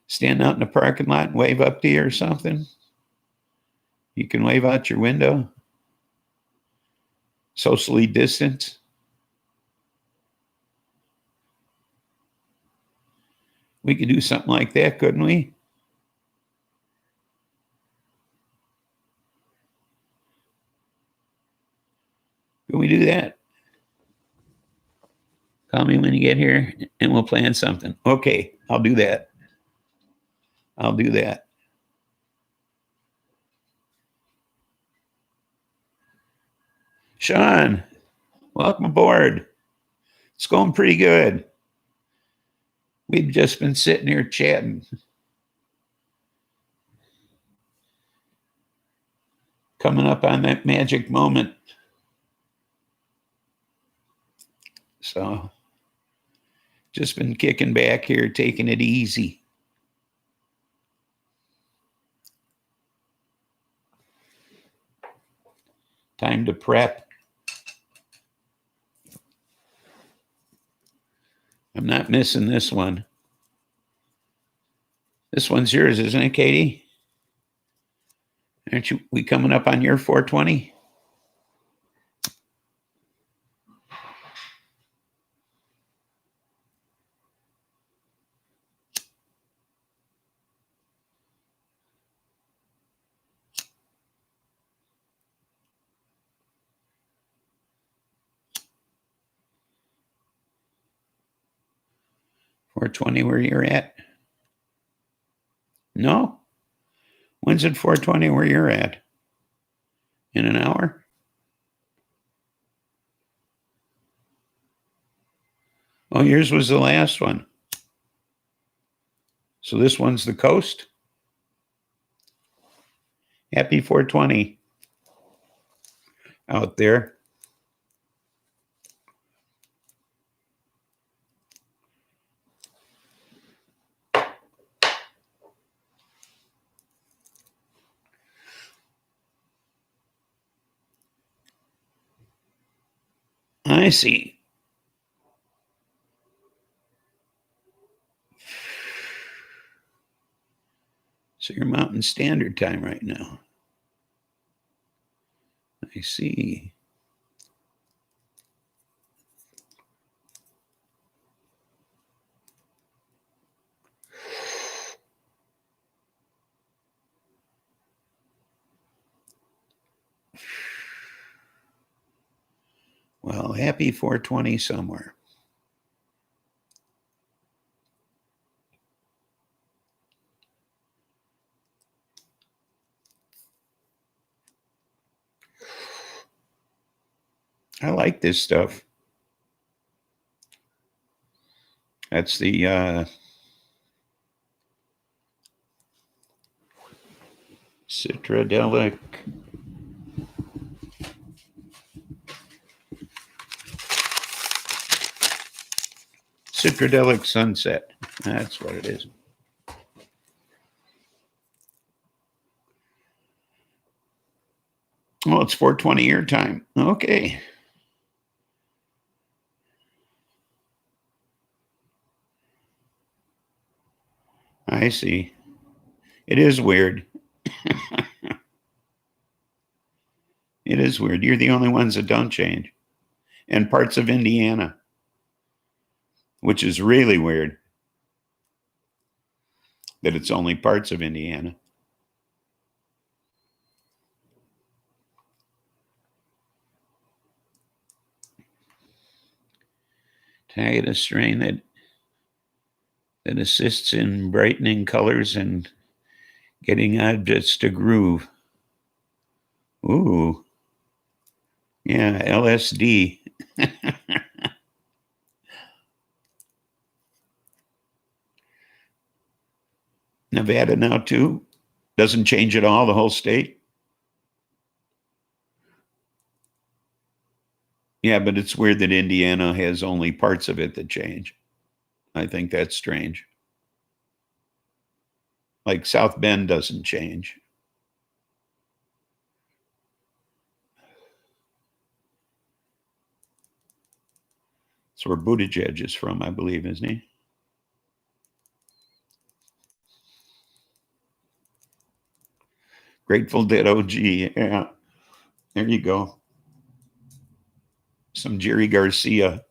Stand out in the parking lot and wave up to you or something? You can wave out your window. Socially distance. We could do something like that, couldn't we? Can we do that? Call me when you get here and we'll plan something. Okay, I'll do that. I'll do that. Sean, welcome aboard. It's going pretty good. We've just been sitting here chatting, coming up on that magic moment. So, just been kicking back here, taking it easy. Time to prep. I'm not missing this one. This one's yours, isn't it, Katie? Aren't you? We coming up on your 420? Or 20 where you're at? No? When's it 4:20 where you're at? In an hour? Oh, yours was the last one. So this one's the coast? Happy 420 out there. I see. So you're Mountain Standard Time right now. I see. Well, happy 420 somewhere. I like this stuff. That's the Citradelic. Citradelic Sunset. That's what it is. Oh, it's 420 your time. Okay. I see. It is weird. It is weird. You're the only ones that don't change. And parts of Indiana, which is really weird that it's only parts of Indiana. Tag a strain that assists in brightening colors and getting objects to groove. Ooh. Yeah, LSD. Nevada now too? Doesn't change at all, the whole state? Yeah, but it's weird that Indiana has only parts of it that change. I think that's strange. Like South Bend doesn't change. That's where Buttigieg is from, I believe, isn't he? Grateful Dead OG. Yeah, there you go. Some Jerry Garcia.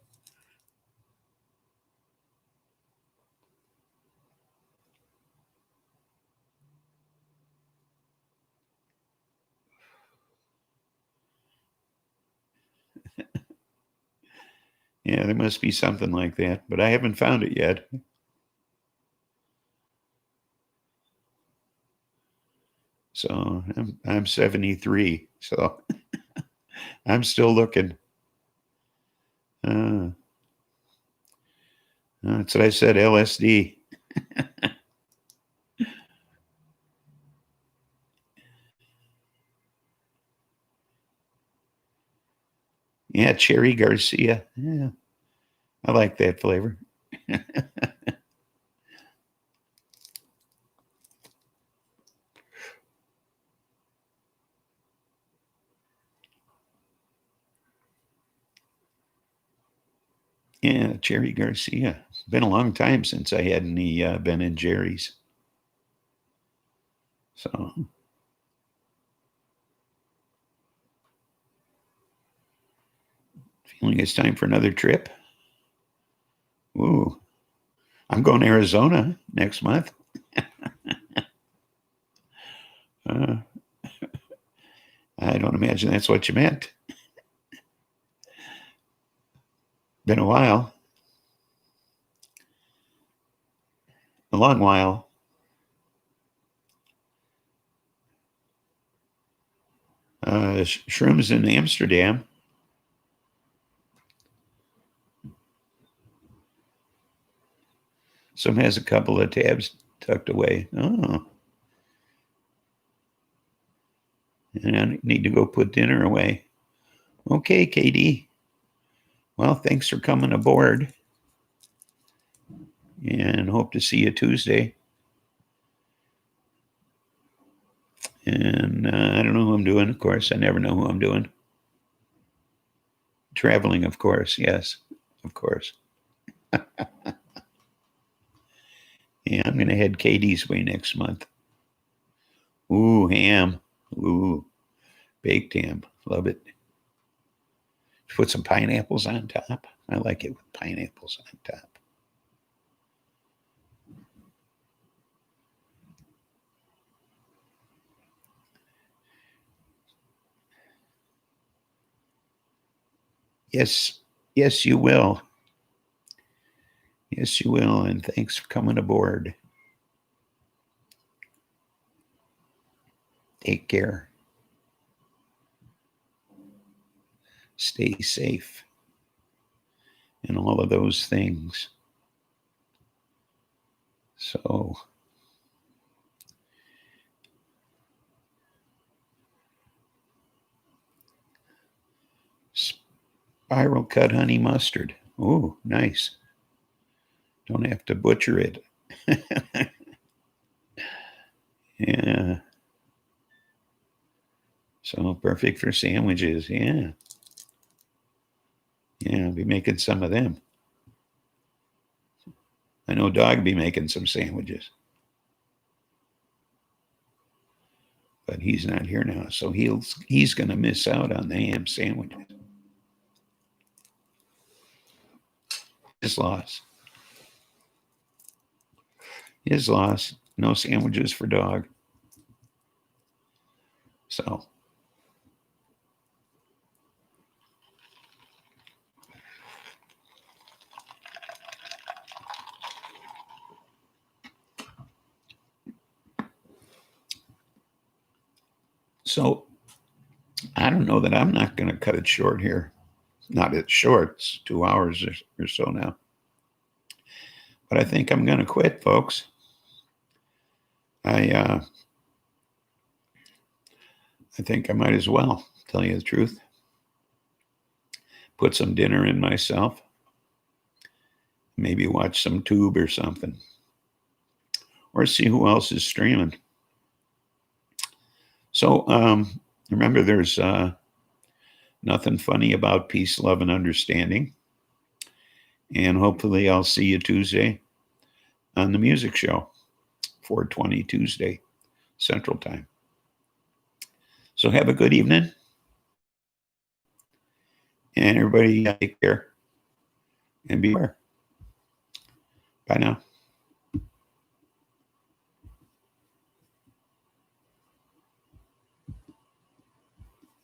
Yeah, there must be something like that, but I haven't found it yet. So I'm 73. So I'm still looking. That's what I said, LSD. Yeah, Cherry Garcia. Yeah, I like that flavor. Yeah, Cherry Garcia. It's been a long time since I had any Ben and Jerry's. So feeling it's time for another trip. Ooh, I'm going to Arizona next month. uh, I don't imagine that's what you meant. Been a while, a long while. Shrooms in Amsterdam. Some has a couple of tabs tucked away. Oh. And I need to go put dinner away. Okay, Katie. Well, thanks for coming aboard. And hope to see you Tuesday. And I don't know who I'm doing, of course. I never know who I'm doing. Traveling, of course. Yes, of course. Yeah, I'm going to head Katie's way next month. Ooh, ham. Ooh, baked ham. Love it. Put some pineapples on top. I like it with pineapples on top. Yes, yes, you will. Yes, you will. And thanks for coming aboard. Take care. Stay safe. And all of those things. So, spiral cut honey mustard. Ooh, nice. Don't have to butcher it. Yeah. So perfect for sandwiches. Yeah. Yeah, I'll be making some of them. I know Dog be making some sandwiches. But he's not here now, so he's going to miss out on the ham sandwiches. His loss. His loss. No sandwiches for Dog. So. So I don't know that I'm not going to cut it short here. Not at short. It's 2 hours or so now. But I think I'm going to quit, folks. I think I might as well, tell you the truth. Put some dinner in myself. Maybe watch some tube or something. Or see who else is streaming. So remember, there's nothing funny about peace, love, and understanding. And hopefully I'll see you Tuesday on the music show, 4:20 Tuesday, Central Time. So have a good evening. And everybody take care and beware. Bye now.